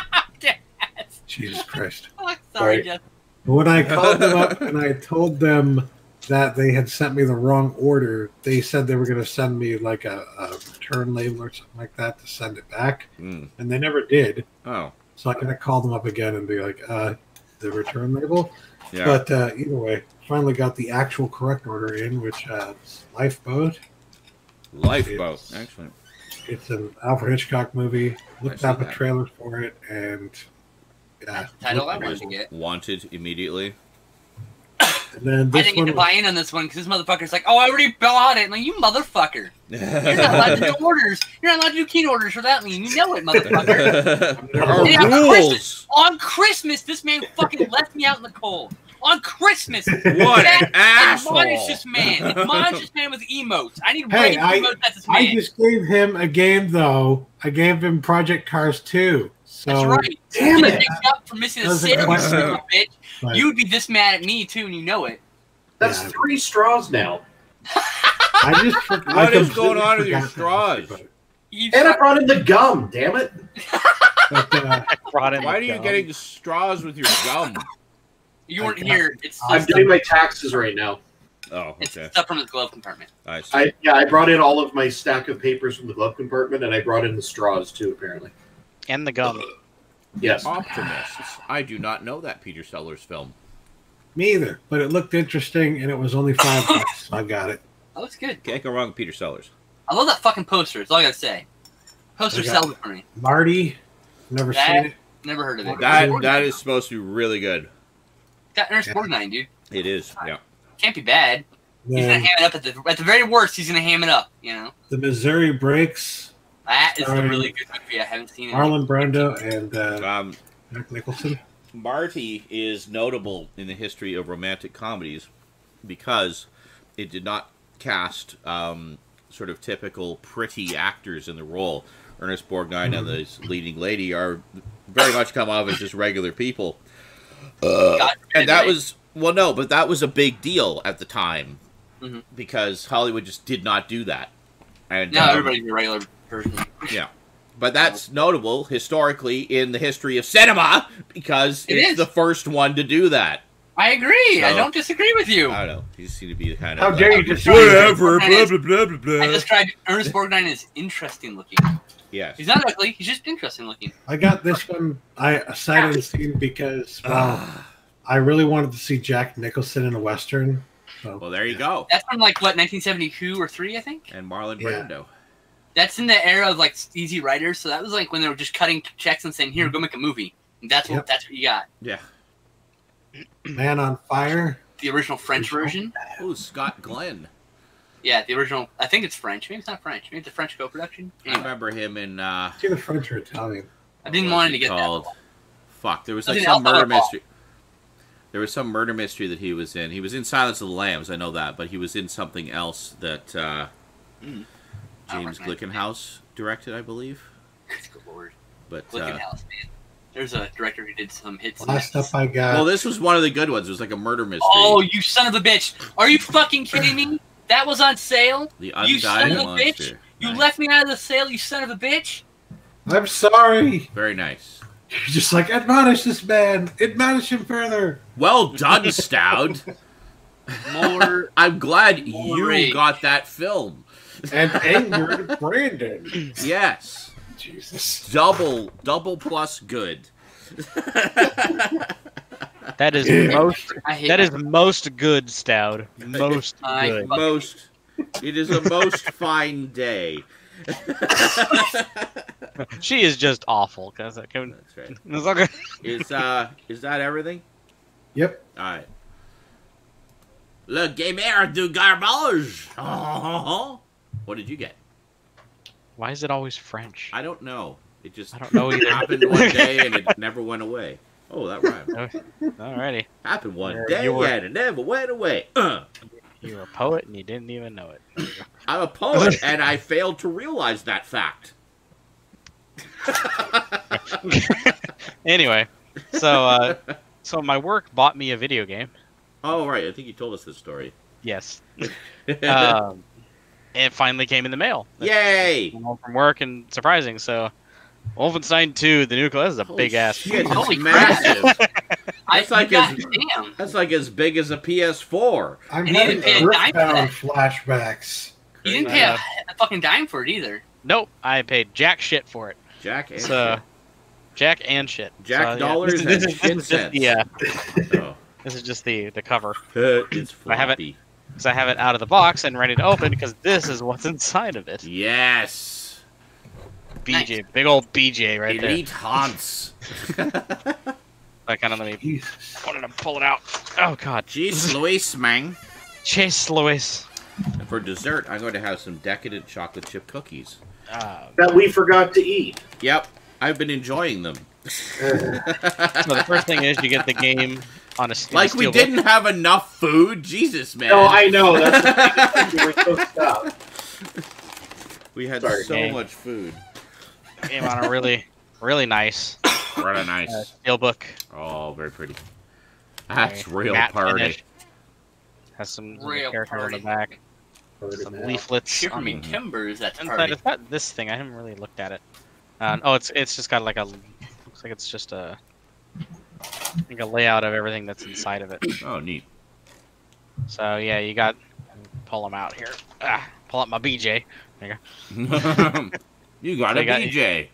F: Jesus Christ.
E: Oh, sorry, Jeff.
F: When I called them up and I told them that they had sent me the wrong order, they said they were going to send me like a return label or something like that to send it back, and they never did.
A: Oh.
F: So I gotta call them up again and be like, the return label.
A: Yeah.
F: But either way, finally got the actual correct order in, which is Lifeboat.
A: Lifeboat. Excellent.
F: It's an Alfred Hitchcock movie. Looked up a
A: that.
F: trailer for it, and yeah,
E: Title I wanted to get.
A: Wanted immediately.
F: And then
E: I
F: this
E: didn't get
F: one
E: to buy in on this one because this motherfucker's like, oh, I already bought it. I'm like, you motherfucker. You're not allowed to do orders. You're not allowed to do keen orders without me. You know it, motherfucker.
A: There are
E: And
A: rules.
E: on Christmas, this man fucking left me out in the cold. On Christmas.
A: What an asshole.
E: Admonish this man. Admonish this man with emotes. I need
F: Hey,
E: random emotes at this man.
F: I just gave him a game though. I gave him Project Cars 2. So
E: That's right.
F: Damn
E: If
F: it!
E: you picked up for missing a
F: Doesn't
E: sale, you
F: quite
E: son of a
F: work.
E: bitch.
F: But-
E: You'd be this mad at me too, and you know it.
H: That's 3 straws now.
F: I just
A: What is going on with your straws?
H: And I brought in the gum, damn it.
A: Why are you getting straws with your gum?
E: You weren't here. It's
H: I'm doing my taxes right now.
A: Oh,
E: It's
A: okay.
E: stuff from his glove compartment.
A: I see.
H: I brought in all of my stack of papers from the glove compartment, and I brought in the straws too, apparently.
B: And the gum.
H: Yes.
A: Optimists. I do not know that Peter Sellers film.
F: Me either, but it looked interesting, and it was only $5. So I got it.
E: Oh, it's good.
A: Can't go wrong with Peter Sellers.
E: I love that fucking poster. That's all I gotta say. Poster
F: I got-
E: sells it for me.
F: Marty, never
E: That
F: seen it.
E: Never heard of it.
A: That is supposed to be really good.
E: Got Ernest Borgnine, dude.
A: It is, yeah.
E: Can't be bad. He's gonna ham it up at the very worst. He's gonna ham it up, you know.
F: The Missouri Breaks.
E: That is a really good movie. I haven't seen it.
F: Marlon Brando and Jack Nicholson.
A: Marty is notable in the history of romantic comedies because it did not cast sort of typical pretty actors in the role. Ernest Borgnine and the leading lady are very much come off as just regular people. And that was, well, no, but that was a big deal at the time because Hollywood just did not do that. And
E: now everybody's a regular person.
A: Yeah. But that's notable historically in the history of cinema because it's the first one to do that.
E: I agree. I don't disagree with you.
A: I don't know. You seem to be kind
F: of... How dare you just...
A: Whatever, blah, blah, blah, blah, blah.
E: I described Ernest Borgnine as interesting looking.
A: Yes.
E: He's not ugly. He's just interesting looking.
F: I got this one sight unseen because, I really wanted to see Jack Nicholson in a Western. So.
A: Well, there you go.
E: That's from, like, what, 1972 or 3, I think?
A: And Marlon Brando.
E: That's in the era of, like, easy writers, so that was, like, when they were just cutting checks and saying, here, go make a movie. And that's what you got.
A: Yeah.
F: Man on Fire.
E: The original French version.
A: Oh, Scott Glenn.
E: Yeah, the original. I think it's French. Maybe it's not French. Maybe it's a French co-production.
A: Anyway. I remember him in...
F: It's either French or Italian.
E: I didn't want him to get that.
A: Fuck, there was like some murder mystery. There was some murder mystery that he was in. He was in Silence of the Lambs, I know that, but he was in something else that James Glickenhaus directed, I believe.
E: Good lord.
A: But
E: Glickenhaus, man. There's a director who did some hits.
F: Last up I got.
A: Well, this was one of the good ones. It was like a murder mystery.
E: Oh, you son of a bitch! Are you fucking kidding me? That was on sale.
A: The Undying
E: You son of a
A: Monster.
E: bitch! You left me out of the sale. You son of a bitch!
F: I'm sorry.
A: Very nice.
F: You're just like, admonish this man. Admonish him further.
A: Well done, Stoud. I'm glad you got that film.
F: And angered Brandon.
A: Yes.
F: Jesus.
A: Double plus good.
B: That is most. That is most good, Stoud. Most good.
A: It is a most fine day.
B: She is just awful. That's
A: right. Is that everything?
F: Yep.
A: All right. Le gamer du garbage. What did you get?
B: Why is it always French?
A: I don't know. It just
B: happened
A: one day and it never went away. Oh, that rhymed.
B: Alrighty.
A: Happened one day and it never went away.
B: You were a poet and you didn't even know it.
A: I'm a poet and I failed to realize that fact.
B: Anyway, so my work bought me a video game.
A: Oh, right. I think you told us this story.
B: Yes. It finally came in the mail.
A: Yay!
B: From work and surprising. So, Wolfenstein 2, the new class, is a big ass.
A: Shit, it's massive. That's like as big as a PS4.
F: I'm having Earthbound flashbacks.
E: You didn't pay a fucking dime for it either.
B: Nope, I paid jack shit for it.
A: Jack and
B: shit. Jack and shit.
A: Jack dollars and shit cents.
B: This is just the cover.
A: It's floppy.
B: Because I have it out of the box and ready to open because this is what's inside of it.
A: Yes.
B: BJ, nice. Big old BJ right there.
A: Elite Haunts.
B: I kind of let me pull it out. Oh god.
A: Jeez, Louis, man.
B: Chase Louis.
A: And for dessert, I'm going to have some decadent chocolate chip cookies.
H: That we forgot to eat.
A: Yep, I've been enjoying them.
B: So the first thing is you get the game on a
A: like we didn't have enough food. Jesus, man.
H: No, I know. That's we were so stuck.
A: We had so much food.
B: Came on a really nice.
A: Really nice.
B: Steelbook.
A: Oh, very pretty. That's real party.
B: Finish. Has some character on the back. Some leaflets.
E: Shipping timbers. That's
B: inside. It's got this thing. I haven't really looked at it. It's just got like a. Looks like it's just a layout of everything that's inside of it.
A: Oh, neat.
B: So yeah, you got. Pull them out here. Pull out my BJ. There
A: you go. You got a BJ.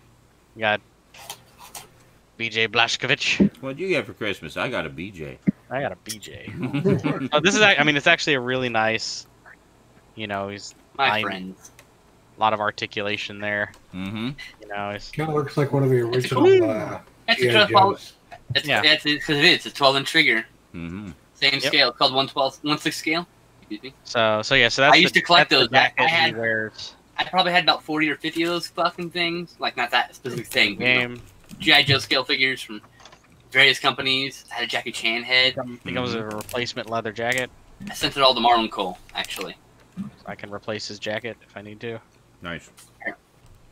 B: You got BJ Blazkowicz.
A: What'd you get for Christmas? I got a BJ.
B: I got a BJ. Oh, this is. I mean, it's actually a really nice. You know, he's
E: my friends.
B: A lot of articulation there.
A: Mm-hmm.
B: You know, he's
F: kind of looks like one of the original
E: That's
F: G.I.
E: a 12.
F: Joes.
E: It's because it's a 12-inch trigger.
A: Mm-hmm.
E: Same scale, called 1/6 scale. Excuse me.
B: So that's
E: I used to collect
B: that's
E: those.
B: the jacket
E: I
B: he
E: had-
B: wears.
E: I probably had about 40 or 50 of those fucking things. Like, not that specific thing. But, you know,
B: Game.
E: G.I. Joe scale figures from various companies. I had a Jackie Chan head.
B: It comes with a replacement leather jacket.
E: I sent it all to Marlon Cole, actually.
B: I can replace his jacket if I need to.
A: Nice.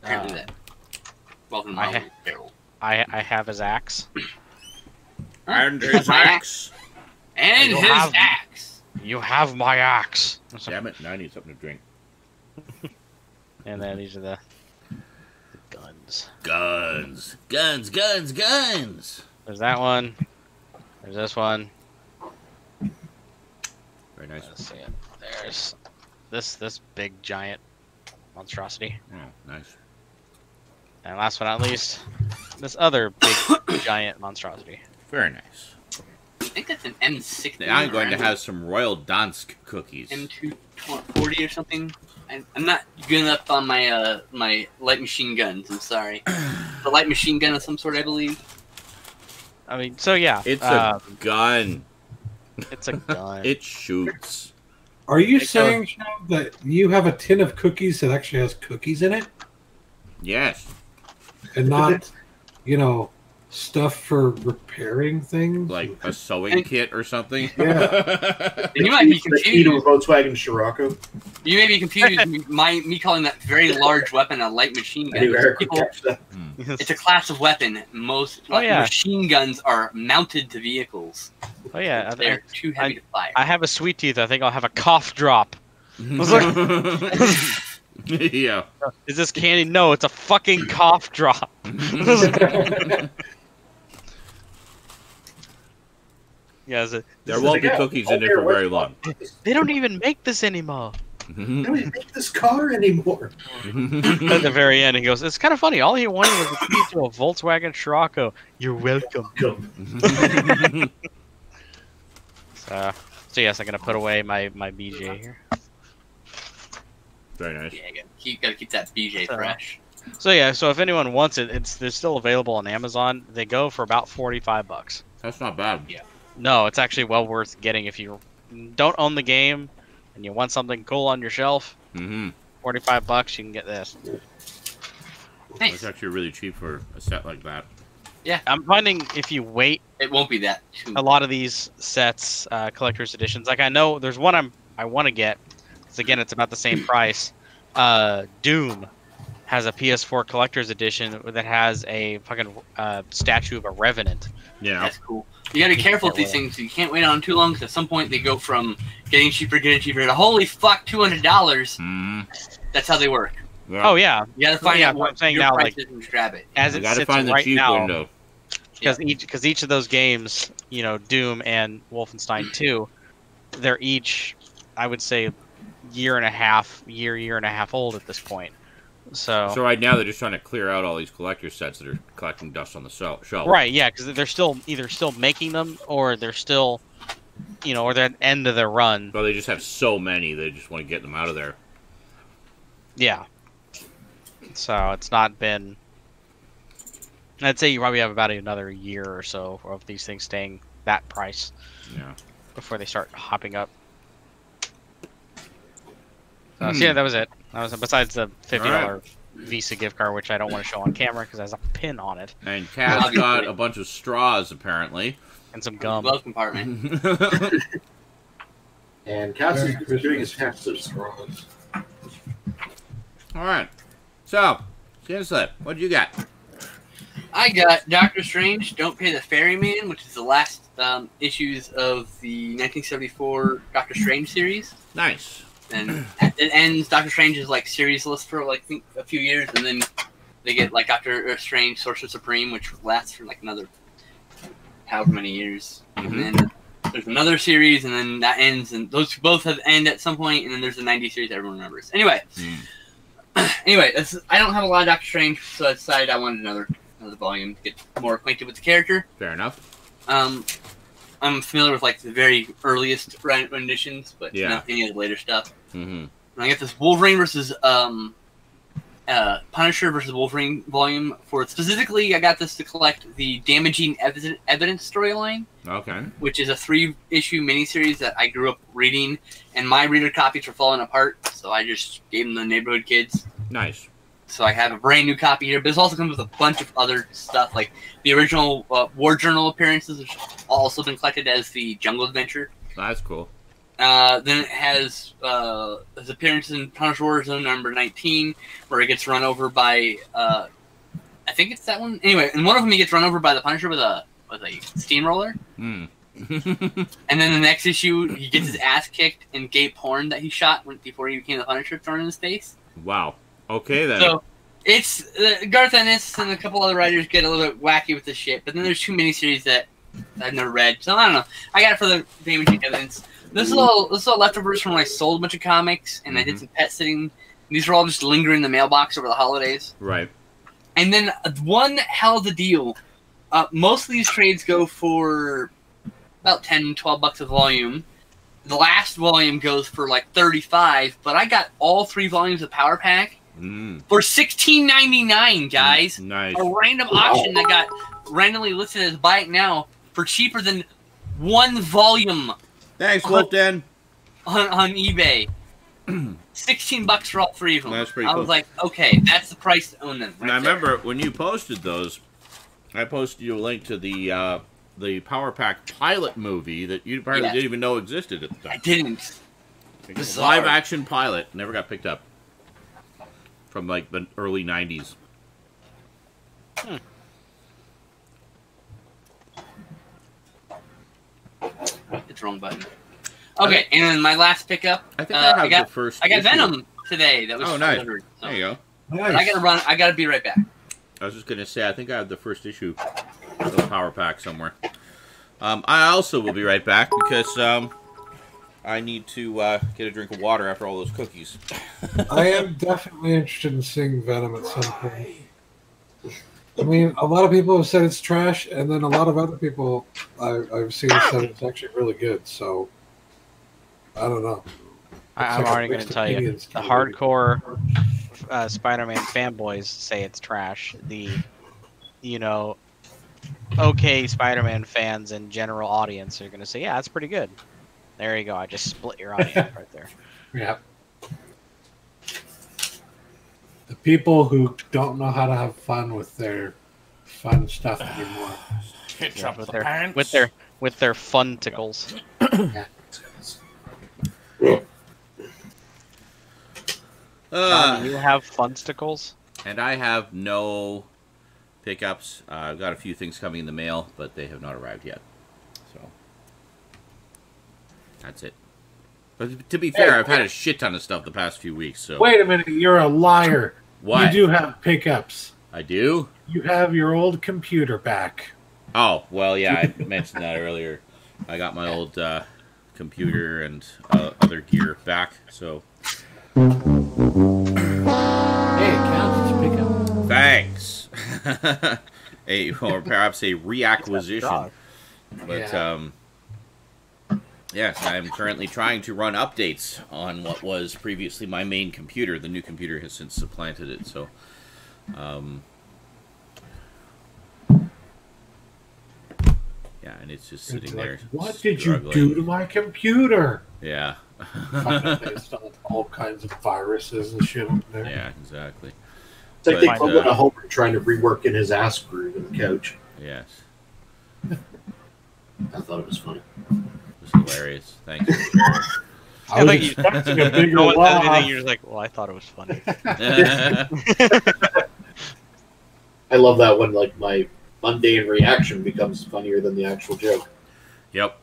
E: Apparently that. Welcome to
B: I
E: Marlon Barrel.
B: I have his axe.
A: And his axe.
E: And
B: You
E: his
B: have-
E: axe.
B: You have my axe.
A: Damn it! Now I need something to drink.
B: And then these are the guns.
A: Guns, guns, guns, guns.
B: There's that one. There's this one.
A: Very nice.
B: Let's see it. There's this big giant monstrosity.
A: Oh, nice.
B: And last but not least, this other big giant monstrosity.
A: Very nice.
E: I think that's an M60.
A: Now I'm going to have some Royal Dansk cookies.
E: M240 or something. I'm not good enough on my my light machine guns. I'm sorry. The light machine gun of some sort, I believe.
B: I mean, so yeah.
A: It's a gun.
B: It's a gun.
A: It shoots.
F: Are you saying, Sean, that you have a tin of cookies that actually has cookies in it?
A: Yes.
F: And not, you know, stuff for repairing things?
A: Like a sewing kit or something?
F: Yeah.
E: And you might be
H: The key to a
E: confused.
H: Volkswagen Scirocco.
E: You may be confused. me calling that very large weapon a light machine
H: I knew
E: gun.
H: Eric would
E: People,
H: catch that.
E: it's a class of weapon. Most machine guns are mounted to vehicles.
B: Oh yeah,
E: They're too heavy to fire.
B: I have a sweet tooth. I think I'll have a cough drop. I was like,
A: yeah.
B: is this candy? No, it's a fucking cough drop. Yeah,
A: There won't be cookies in there for very long.
B: They don't even make this anymore.
H: They don't even make this car anymore.
B: At the very end, he goes, "It's kind of funny. All he wanted was a key to a Volkswagen Scirocco. You're welcome." So yes, I'm gonna put away my BJ here.
A: Very nice.
E: Yeah, gotta keep that BJ fresh.
B: So yeah, so if anyone wants it, they're still available on Amazon. They go for about $45.
A: That's not bad.
E: Yeah.
B: No, it's actually well worth getting if you don't own the game and you want something cool on your shelf.
A: Mm-hmm.
B: $45, you can get this.
E: Nice.
A: It's actually really cheap for a set like that.
E: Yeah.
B: I'm finding if you wait,
E: it won't be that too.
B: A lot of these sets, collector's editions. Like I know there's one I want to get. Because again, it's about the same price. Doom has a PS4 collector's edition that has a fucking statue of a Revenant.
A: Yeah.
E: That's cool. You gotta be careful with these things. You can't wait on too long because at some point they go from getting cheaper to holy fuck, $200.
A: Mm-hmm.
E: That's how they work.
A: Yeah.
B: Oh yeah.
E: You gotta find out what
B: I'm saying
E: your
B: now,
E: price
B: like
E: is and grab it.
B: as
A: You
B: it
A: gotta
B: sits
A: find the
B: right
A: cheap
B: now,
A: window.
B: because each of those games, you know, Doom and Wolfenstein 2, they're each, I would say, year and a half old at this point. So
A: right now they're just trying to clear out all these collector sets that are collecting dust on the shelf.
B: right, yeah, because they're still either making them or they're still, you know, or they're at the end of their run.
A: Well, they just have so many, they just want to get them out of there.
B: Yeah. So it's not been. I'd say you probably have about another year or so of these things staying that price.
A: Yeah.
B: Before they start hopping up. So yeah, that was it. That was besides the $50 Visa gift card, which I don't want to show on camera because it has a pin on it.
A: And Cat's got a bunch of straws apparently.
B: And some gum.
E: Glove compartment.
H: And Cass is doing his taxes.
F: straws.
A: Alright. So, Skinslip, what you got?
E: I got Doctor Strange, Don't Pay the Ferryman, which is the last issues of the 1974 Doctor Strange series.
A: Nice.
E: And it ends, Doctor Strange is like series list for like I think a few years, and then they get like Doctor Strange Sorcerer Supreme, which lasts for like another however many years.
A: Mm-hmm.
E: And then there's another series, and then that ends, and those both have end at some point, and then there's the 90 series that everyone remembers. Anyway, I don't have a lot of Doctor Strange, so I decided I wanted another volume to get more acquainted with the character.
A: Fair enough.
E: I'm familiar with like the very earliest renditions, but not any of the later stuff.
A: Mm-hmm.
E: And I get this Wolverine versus Punisher versus Wolverine volume. Specifically, I got this to collect the Damaging Evidence storyline.
A: Okay.
E: Which is a 3-issue miniseries that I grew up reading, and my reader copies were falling apart, so I just gave them to the neighborhood kids.
A: Nice.
E: So I have a brand new copy here, but this also comes with a bunch of other stuff, like the original War Journal appearances, which have also been collected as the Jungle Adventure.
A: That's cool.
E: Then it has his appearances in Punisher Warzone number 19, where he gets run over by, I think it's that one. Anyway, in one of them he gets run over by the Punisher with a steamroller.
A: Hmm.
E: And then the next issue, he gets his ass kicked in gay porn that he shot before he became the Punisher, thrown in his face.
A: Wow. Okay, then.
E: So, it's Garth Ennis and a couple other writers get a little bit wacky with this shit, but then there's 2 miniseries that I've never read, so I don't know. I got it for the Damaging Evidence. This is all leftovers from when I sold a bunch of comics, and I did some pet sitting. These are all just lingering in the mailbox over the holidays.
A: Right.
E: And then one hell of a deal. Most of these trades go for about $10-12 a volume. The last volume goes for like $35, but I got all 3 volumes of Power Pack for $16.99, guys.
A: Nice.
E: A random auction that got randomly listed as buy it now for cheaper than 1 volume.
A: Thanks, Wolfden.
E: On eBay. $16 for all 3 of them.
A: That's pretty
E: I
A: cool.
E: was like, okay, that's the price to own them.
A: And I remember when you posted those, I posted you a link to the Power Pack pilot movie that you apparently didn't even know existed at the time.
E: I didn't.
A: Live action pilot. Never got picked up. From like the early 90s.
E: It's the wrong button. Okay, and then my last pickup.
A: I think I have the first
E: I got
A: issue.
E: Venom today. That was
A: nice.
E: delivered. So.
A: There you go.
E: Nice. I gotta run. I gotta be right back.
A: I was just gonna say, I think I have the first issue of the Power Pack somewhere. I also will be right back because I need to get a drink of water after all those cookies.
F: I am definitely interested in seeing Venom at some point. I mean, a lot of people have said it's trash, and then a lot of other people I've seen said it's actually really good. So I don't know.
B: I'm already going to tell you, the hardcore Spider-Man fanboys say it's trash. The, okay Spider-Man fans and general audience are going to say, yeah, that's pretty good. There you go. I just split your audience right there.
F: Yeah. The people who don't know how to have fun with their fun stuff anymore.
B: With their fun tickles.
F: Yeah.
B: John, you have funsticles?
A: And I have no pickups. I've got a few things coming in the mail, but they have not arrived yet. So that's it. But to be fair, I've had a shit ton of stuff the past few weeks. So
F: wait a minute, you're a liar.
A: What?
F: You do have pickups.
A: I do?
F: You have your old computer back.
A: Oh, well, yeah, I mentioned that earlier. I got my old computer and other gear back, so...
F: Hey, it counts as a pickup.
A: Thanks. Or perhaps a reacquisition. But, yes, I'm currently trying to run updates on what was previously my main computer. The new computer has since supplanted it, so... yeah, and it's just sitting there.
F: What did you do to my computer?
A: Yeah.
F: Based on all kinds of viruses and shit in there.
A: Yeah, exactly.
H: It's like they call it a Homer trying to rework in his ass groove in the couch.
A: Yes.
H: I thought it was funny.
A: It was hilarious. Thank you.
F: I was expecting a bigger laugh.
B: You're just like, well, I thought it was funny.
H: I love that when like my mundane reaction becomes funnier than the actual joke.
A: Yep.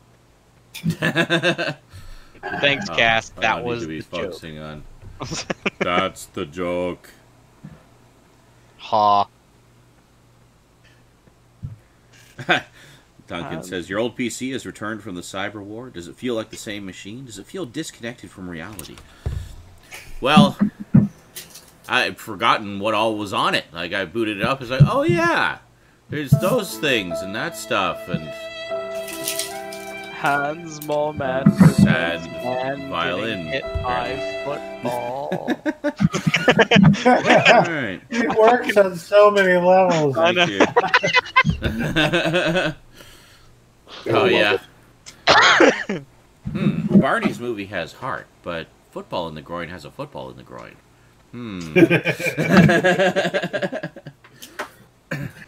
B: Thanks, cast. That was
A: the
B: focusing
A: on. That's the joke.
B: Ha.
A: Duncan says, your old PC has returned from the cyber war. Does it feel like the same machine? Does it feel disconnected from reality? Well, I've forgotten what all was on it. Like, I booted it up. It's like, oh, yeah. There's those things and that stuff. And
B: Hans Moleman
A: sad violin.
B: Hit by football.
A: All right.
F: He works on so many levels.
B: I know.
A: Oh yeah. Barney's movie has heart, but football in the groin has a football in the groin.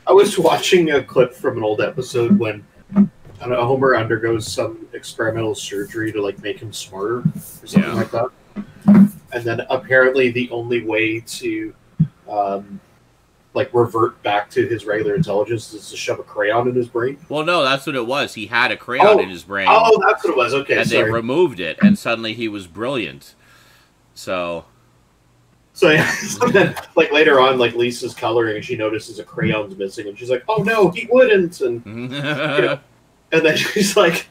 H: I was watching a clip from an old episode when I don't know, Homer undergoes some experimental surgery to like make him smarter or something like that. And then apparently the only way to like revert back to his regular intelligence is to shove a crayon in his brain.
A: Well, no, that's what it was. He had a crayon in his brain.
H: Oh, that's what it was. Okay,
A: and
H: sorry.
A: they removed it, and suddenly he was brilliant. So
H: yeah, so then, like later on, like Lisa's coloring, and she notices a crayon's missing, and she's like, "Oh no, he wouldn't!" And you know, and then she's like,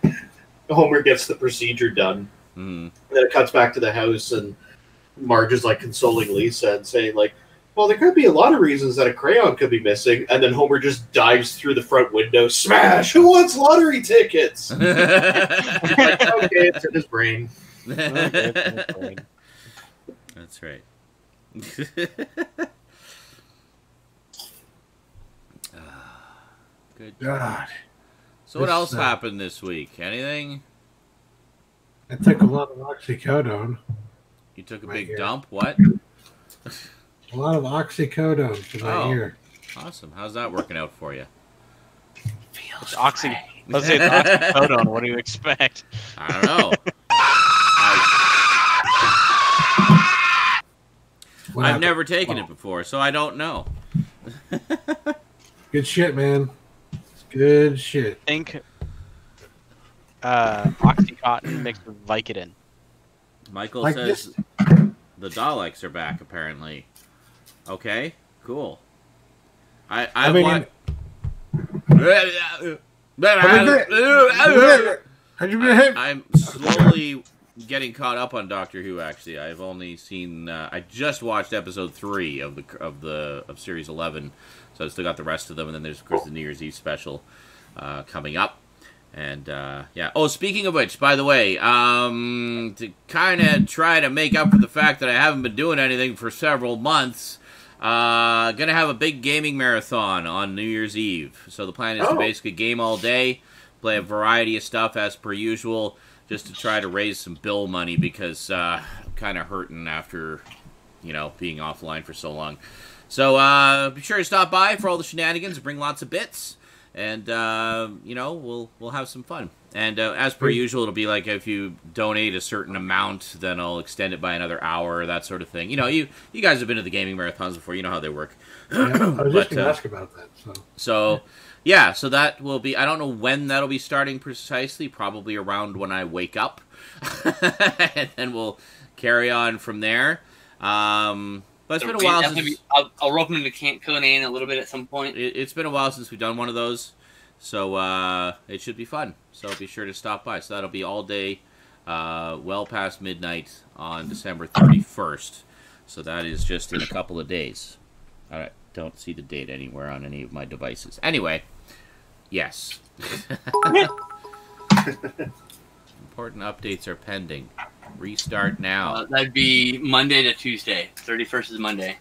H: Homer gets the procedure done, and then it cuts back to the house, and Marge is like consoling Lisa and saying like, "Well, there could be a lot of reasons that a crayon could be missing," and then Homer just dives through the front window, smash! Who wants lottery tickets? Like, okay, it's in his brain.
A: That's right. Good
F: God.
A: So what else happened this week? Anything?
F: I took a lot of oxycodone.
A: You took a big dump? What?
F: A lot of oxycodone for my ear.
A: Awesome. How's that working out for you?
B: It's let's say it's oxycodone. What do you expect?
A: I don't know. I've never taken it before, so I don't know.
F: Good shit, man. Good shit.
B: I think Oxycontin mixed with Vicodin.
A: Michael
F: Like
A: says the Daleks are back, apparently. Okay, cool. I'm slowly getting caught up on Doctor Who. Actually, I've only seen. I just watched episode 3 of series 11, so I've still got the rest of them. And then there's of course the New Year's Eve special coming up. And yeah. Oh, speaking of which, by the way, to kind of try to make up for the fact that I haven't been doing anything for several months. Gonna have a big gaming marathon on New Year's Eve. So the plan is to basically game all day, play a variety of stuff as per usual, just to try to raise some bill money because I'm kind of hurting after, being offline for so long. So be sure to stop by for all the shenanigans, bring lots of bits, and we'll have some fun. And as per usual, it'll be like if you donate a certain amount, then I'll extend it by another hour, that sort of thing. You guys have been to the gaming marathons before. You know how they work.
F: Yeah, I was just going to ask about that.
A: So that will be... I don't know when that'll be starting precisely. Probably around when I wake up. And then we'll carry on from there. But it's been a while since...
E: I'll rope into Camp Conan a little bit at some point.
A: It's been a while since we've done one of those. So it should be fun. So be sure to stop by. So that'll be all day, well past midnight on December 31st. So that is just in a couple of days. I don't see the date anywhere on any of my devices. Anyway, yes. Important updates are pending. Restart now.
E: That'd be Monday to Tuesday. 31st is Monday.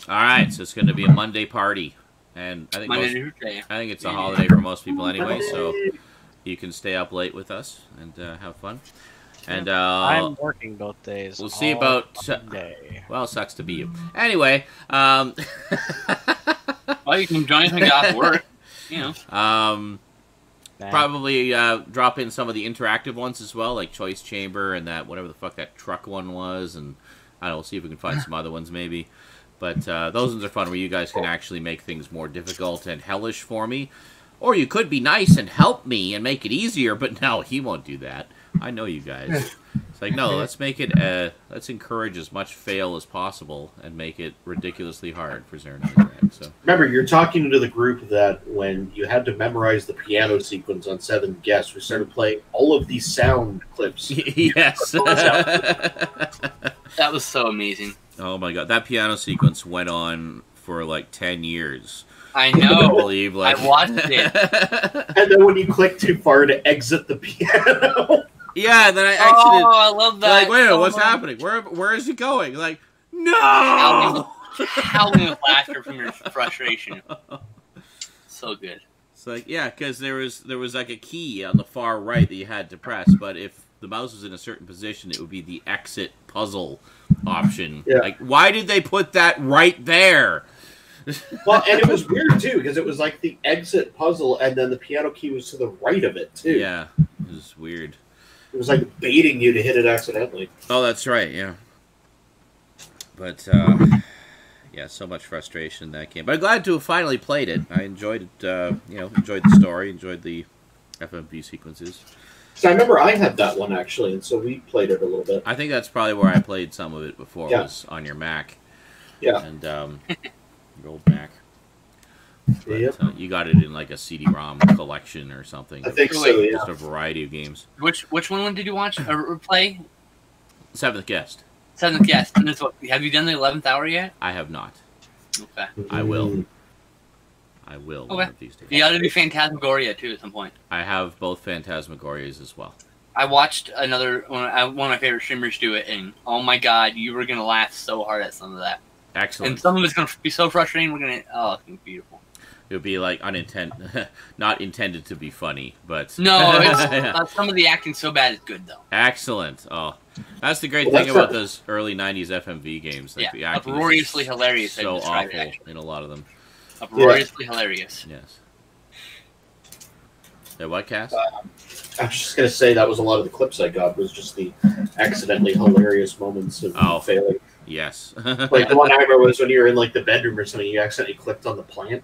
A: All right, so it's going to be a Monday party. And I think it's a holiday for most people anyway, so you can stay up late with us and have fun. And
B: I'm working both days.
A: We'll see about Sunday. Well, sucks to be you. Anyway,
E: well, you can join us when you get off work.
A: Probably drop in some of the interactive ones as well, like Choice Chamber and that whatever the fuck that truck one was, and I don't know. We'll see if we can find some other ones maybe. But those ones are fun where you guys can actually make things more difficult and hellish for me. Or you could be nice and help me and make it easier, but no, he won't do that. I know you guys. It's like, no, let's make it, let's encourage as much fail as possible and make it ridiculously hard for Zern and Greg. So.
H: Remember, you're talking to the group that when you had to memorize the piano sequence on 7 Guests, we started playing all of these sound clips.
A: Yes.
E: That was so amazing.
A: Oh my god, that piano sequence went on for like 10 years.
E: I know.
A: I believe,
E: I watched it.
H: And then when you click too far to exit the piano.
A: Yeah, and then I exited.
E: Oh, I love that.
A: Like, wait a minute, what's happening? Where is he going? Like, no, No!
E: Howling with laughter from your frustration. So good.
A: It's like, yeah, because there was like a key on the far right that you had to press, but if the mouse was in a certain position, it would be the exit puzzle option.
H: Yeah.
A: Like, why did they put that right there?
H: Well, and it was weird, too, because it was like the exit puzzle, and then the piano key was to the right of it, too.
A: Yeah, it was weird.
H: It was like baiting you to hit it accidentally.
A: Oh, that's right, yeah. But, yeah, so much frustration in that game. But I'm glad to have finally played it. I enjoyed it, enjoyed the story, enjoyed the FMV sequences.
H: So I remember I had that one, actually, and so we played it a little bit.
A: I think that's probably where I played some of it before, was on your Mac.
H: Yeah.
A: And, your old Mac. But,
H: yep.
A: You got it in like a CD-ROM collection or something.
H: I think so, yeah.
A: Just a variety of games.
E: Which one did you watch or play?
A: Seventh Guest.
E: Seventh Guest. And have you done the 11th hour yet?
A: I have not.
E: Okay.
A: I will. I will one of these days.
E: You got to do Phantasmagoria too at some point.
A: I have both Phantasmagorias as well.
E: I watched one of my favorite streamers do it, and oh my god, you were gonna laugh so hard at some of that.
A: Excellent.
E: And some of it's gonna be so frustrating. It's gonna be beautiful.
A: It would be like not intended to be funny, but
E: no, it's, some of the acting so bad it's good though.
A: Excellent. Oh, that's the great thing about those early '90s FMV games. Like the acting
E: uproariously hilarious.
A: So awful in a lot of them.
E: Uproariously hilarious.
A: Yes. Yeah, what, Cass?
H: I was just going to say that was a lot of the clips I got was just the accidentally hilarious moments of failing.
A: Yes.
H: Like the one I remember was when you were in like the bedroom or something, you accidentally clicked on the plant.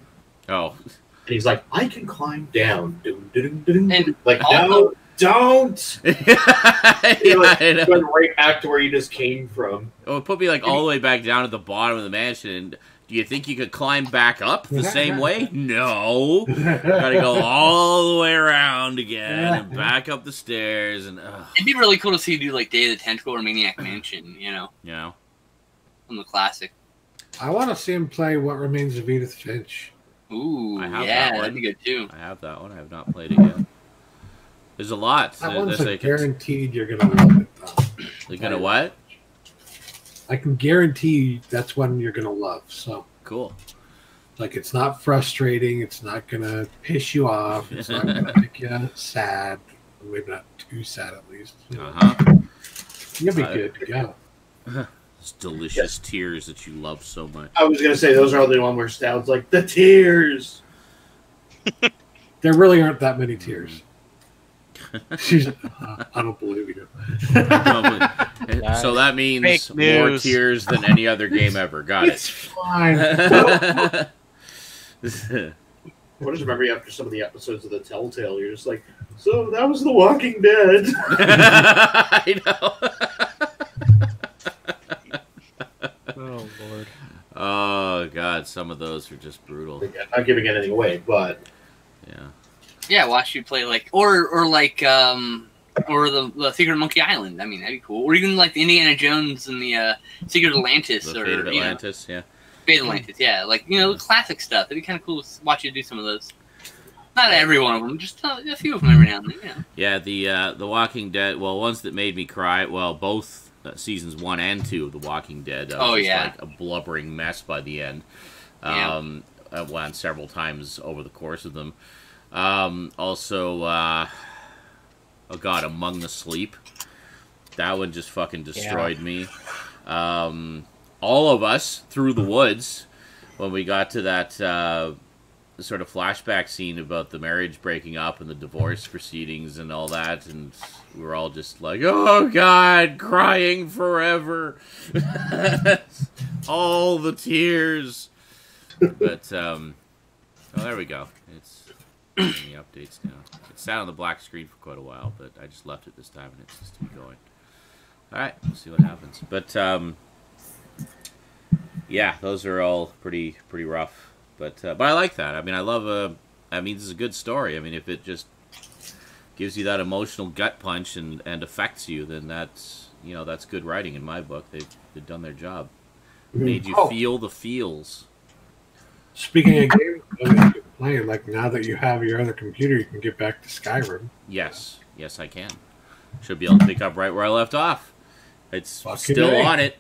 A: Oh.
H: And he's like, I can climb down. And like,
E: also,
H: no, don't.
A: Yeah,
H: like, went right back to where you just came from.
A: Oh, it put me like all the way back down at the bottom of the mansion. And do you think you could climb back up the same way? No. Gotta go all the way around again and back up the stairs. And
E: it'd be really cool to see you do like Day of the Tentacle or Maniac Mansion,
A: Yeah.
E: From the classic.
F: I want to see him play What Remains of Edith Finch.
E: Ooh,
A: I have that one.
E: That'd be good too.
A: I have that one. I have not played it yet. There's a lot.
F: That one's guaranteed you're going to love it, though.
A: You're going to what?
F: I can guarantee that's one you're going to love. So
A: cool.
F: Like, it's not frustrating. It's not going to piss you off. It's not going to make you sad. Maybe not too sad, at least. You'll be good to go.
A: Those delicious tears that you love so much.
H: I was going to say, those are the one where Stoud's like, the tears.
F: There really aren't that many tears. She's, I don't believe you.
A: So that means more tears than any other game ever. Got
F: it's fine.
H: I just remember after some of the episodes of The Telltale, you're just like, so that was The Walking Dead.
A: I know.
B: Oh, Lord.
A: Oh, God. Some of those are just brutal.
H: I'm not giving anything away, but...
A: Yeah.
E: Yeah, watch you play like or the Secret of Monkey Island. I mean, that'd be cool. Or even like the Indiana Jones and the Secret of Atlantis,
A: The
E: or
A: Fate of Atlantis,
E: Fate of Atlantis, yeah. Like classic stuff. It'd be kind of cool to watch you do some of those. Not every one of them, just a few of them every now and then.
A: Yeah, the Walking Dead. Well, ones that made me cry. Well, both seasons 1 and 2 of The Walking Dead. Like a blubbering mess by the end. I went several times over the course of them. Also, oh god, Among the Sleep. That one just fucking destroyed me. All of Us, Through the Woods, when we got to that sort of flashback scene about the marriage breaking up and the divorce proceedings and all that, and we were all just like, oh god, crying forever. All the tears. But, there we go. It's in the updates now. It sat on the black screen for quite a while, but I just left it this time and it's just going. Alright, we'll see what happens. But, yeah, those are all pretty rough. But I like that. I mean, I love this is a good story. I mean, if it just gives you that emotional gut punch and affects you, then that's good writing in my book. They've done their job. Made you feel the feels.
F: Speaking of games that you're playing, like now that you have your other computer, you can get back to Skyrim.
A: Yes, I can. Should be able to pick up right where I left off. It's still on it.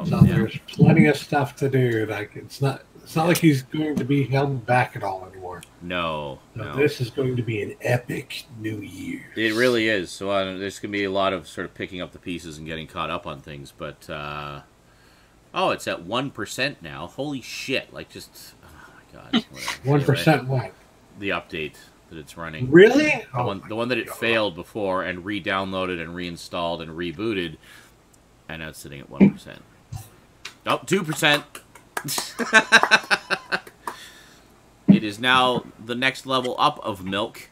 A: So
F: there's plenty of stuff to do. Like it's not like he's going to be held back at all anymore.
A: No.
F: This is going to be an epic New Year.
A: It really is. So there's going to be a lot of sort of picking up the pieces and getting caught up on things. But, it's at 1% now. Holy shit. Like, just, oh my God.
F: 1% what?
A: The update that it's running.
F: Really?
A: The one that it failed before and re-downloaded and reinstalled and rebooted. And now it's sitting at 1%. Oh, 2%. It is now the next level up of milk.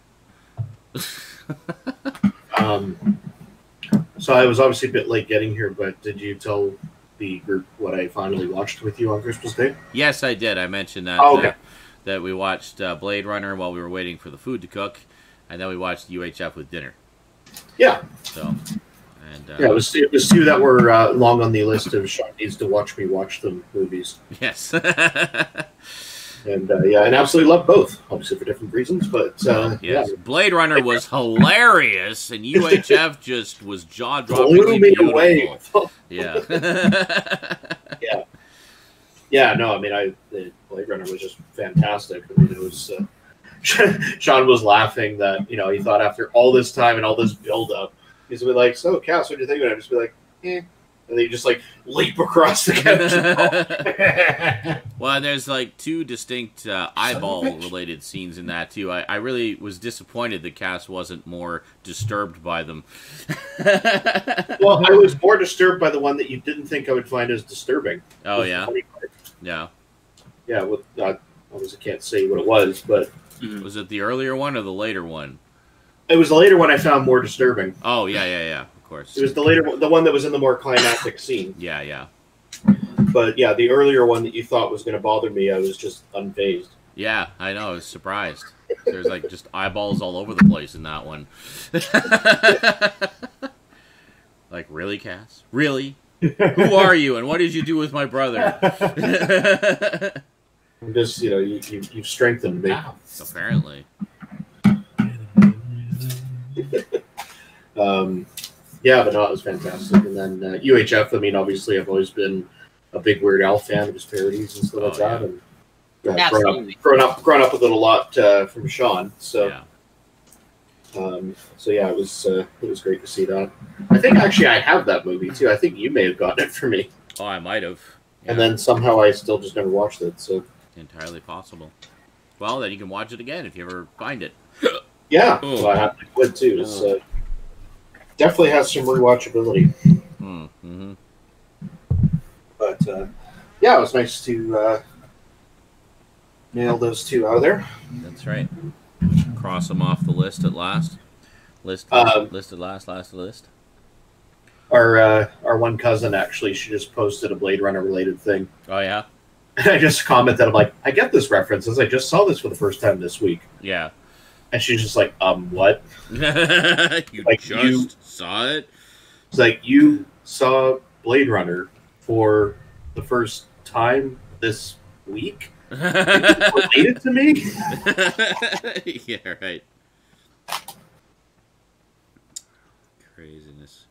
H: So I was obviously a bit late getting here, but did you tell the group what I finally watched with you on Christmas Day?
A: Yes, I did. I mentioned that that we watched Blade Runner while we were waiting for the food to cook, and then we watched UHF with dinner.
H: Yeah.
A: So,
H: it was two that were long on the list of Sean needs to watch me watch them movies.
A: Yes.
H: And and absolutely love both, obviously for different reasons. But
A: yes.
H: yeah,
A: Blade Runner was hilarious, and UHF just was jaw-droppingly
H: blew me
A: beautiful.
H: away.
A: Yeah.
H: Yeah. No, I mean, the Blade Runner was just fantastic. I mean, it was. Sean was laughing that he thought after all this time and all this build-up, he's gonna be like, "So, Cass, what do you think of it?" I'd just be like, "Eh." And they just leap across the couch.
A: Well, there's two distinct eyeball-related scenes in that too. I really was disappointed that Cass wasn't more disturbed by them.
H: Well, I was more disturbed by the one that you didn't think I would find as disturbing.
A: Oh yeah, yeah.
H: Well, I obviously can't say what it was, but
A: was it the earlier one or the later one?
H: It was the later one I found more disturbing.
A: Oh yeah. Of course.
H: It was the one that was in the more climactic scene.
A: Yeah.
H: But yeah, the earlier one that you thought was going to bother me, I was just unfazed.
A: Yeah, I know. I was surprised. There's just eyeballs all over the place in that one. Really, Cass? Really? Who are you, and what did you do with my brother?
H: I'm just, you've strengthened me.
A: Apparently.
H: Yeah, but no, it was fantastic. And then UHF, I mean, obviously I've always been a big Weird Al fan of his parodies and stuff like that. And grown up with it a lot from Sean. So, it was great to see that. I think actually I have that movie too. I think you may have gotten it for me.
A: Oh, I might have. Yeah.
H: And then somehow I still just never watched it. So
A: entirely possible. Well, then you can watch it again if you ever find it.
H: Yeah, so I would too. It's, definitely has some rewatchability.
A: Mm-hmm.
H: But it was nice to nail those two out of there.
A: That's right. Cross them off the list at last. List at last.
H: Our one cousin actually, she just posted a Blade Runner related thing.
A: Oh yeah.
H: And I just commented, I'm like, I get this reference, as I just saw this for the first time this week.
A: Yeah.
H: And she's just like, what?
A: You saw it?
H: It's like, you saw Blade Runner for the first time this week? Related to me?
A: Yeah, right. Craziness.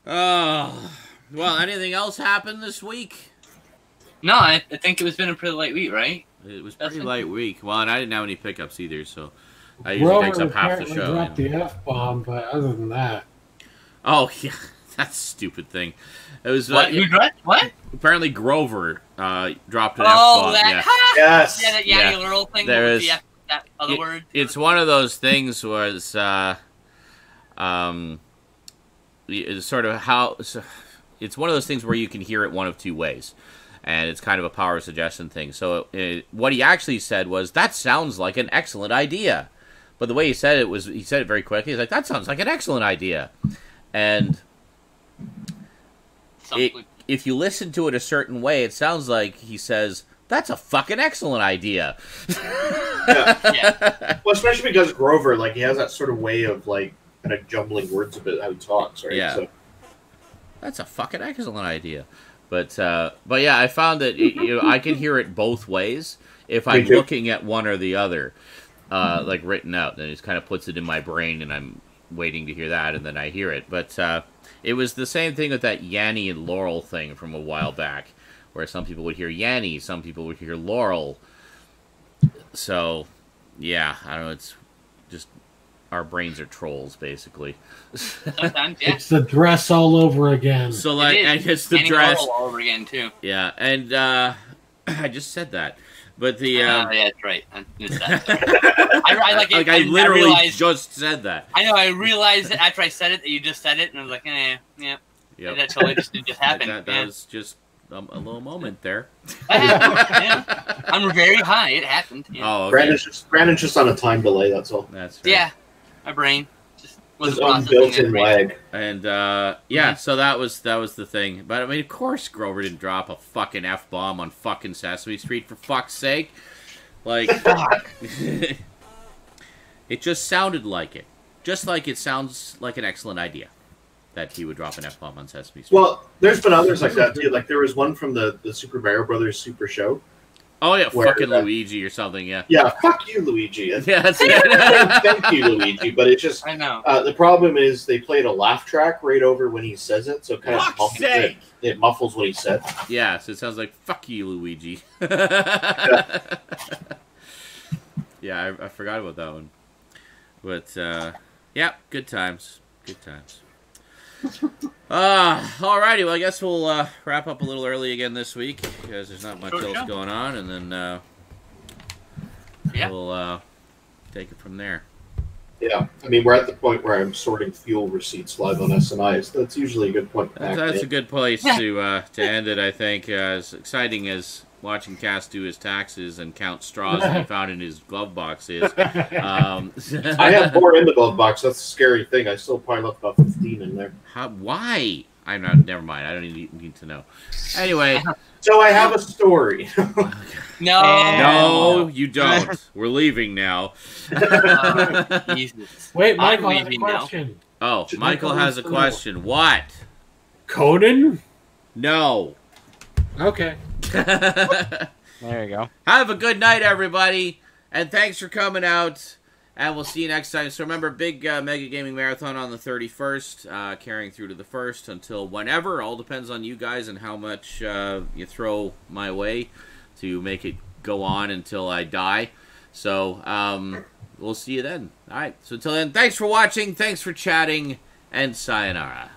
A: Oh, well, anything else happened this week?
E: No, I think it was been a pretty light week, right?
A: It was pretty light week. Well, and I didn't have any pickups either, so I usually takes up half the show.
F: Dropped the F-bomb, but other than that...
A: Oh, yeah. That stupid thing. It was...
E: What? What?
A: Apparently Grover dropped an F-bomb.
E: Oh, that...
A: Yeah.
H: Yes!
E: Yeah, that Yanny Lurl thing.
A: There is...
E: That other word.
A: It's one of those things where it's sort of how... It's one of those things where you can hear it one of two ways. And it's kind of a power suggestion thing. So what he actually said was, that sounds like an excellent idea. But the way he said it was, he said it very quickly. He's like, that sounds like an excellent idea. And if you listen to it a certain way, it sounds like he says, that's a fucking excellent idea.
H: Yeah. Well, especially because Grover, he has that sort of way of, kind of jumbling words a bit how he talks, right?
A: Yeah.
H: So.
A: That's a fucking excellent idea. But yeah, I found that I can hear it both ways if I'm looking at one or the other, written out. Then it just kind of puts it in my brain, and I'm waiting to hear that, and then I hear it. But it was the same thing with that Yanny and Laurel thing from a while back, where some people would hear Yanny, some people would hear Laurel. So, yeah, I don't know, it's just, our brains are trolls, basically.
E: Sometimes, yeah.
F: It's the dress all over again.
A: So, like, and it's the dress.
E: All over again, too.
A: Yeah, and I just said that. But the...
E: yeah, that's right. I missed that. I
A: literally just said that.
E: I know, I realized that after I said it, that you just said it, and I was like, yeah. Yep. That totally just happened.
A: That was just a little moment there.
E: That happened, yeah. I'm very high. It happened. Yeah.
A: Oh, okay.
H: Brandon's just on a time delay, that's all.
A: That's right.
E: Yeah. My brain just was
H: on built-in lag.
A: And so that was the thing. But I mean, of course, Grover didn't drop a fucking F-bomb on fucking Sesame Street, for fuck's sake. Like, it just sounded like it. Just like it sounds like an excellent idea that he would drop an F-bomb on Sesame Street.
H: Well, there's been others like that too. Like there was one from the Super Mario Brothers Super Show.
A: Oh yeah, fucking Luigi or something. Yeah.
H: Yeah, fuck you, Luigi.
A: Yeah, that's it.
H: Thank you, Luigi. But it's just,
E: I know.
H: The problem is they played a laugh track right over when he says it, so it kind of muffles what he said.
A: Yeah, so it sounds like "fuck you, Luigi." Yeah, I forgot about that one. But yeah, good times. Good times. Alrighty, well, I guess we'll wrap up a little early again this week because there's not much else going on, and then we'll take it from there.
H: Yeah, I mean, we're at the point where I'm sorting fuel receipts live on SNI, so that's usually a good point.
A: That's a good place to end it, I think. As exciting as watching Cass do his taxes and count straws that he found in his glove box is.
H: I have more in the glove box. That's a scary thing. I still pile up about 15 in there.
A: Why? I'm not. Never mind. I don't need to know. Anyway.
H: So I have a story.
A: No, you don't. We're leaving now.
F: Wait, Michael has a question.
A: Oh, Michael has a question. What?
F: Conan?
A: No.
F: Okay.
B: There you go.
A: Have a good night, everybody, and thanks for coming out, and we'll see you next time. So remember, big Mega Gaming Marathon on the 31st, carrying through to the 1st until whenever. All depends on you guys and how much you throw my way to make it go on until I die. So we'll see you then. All right, so until then, thanks for watching, thanks for chatting, and sayonara.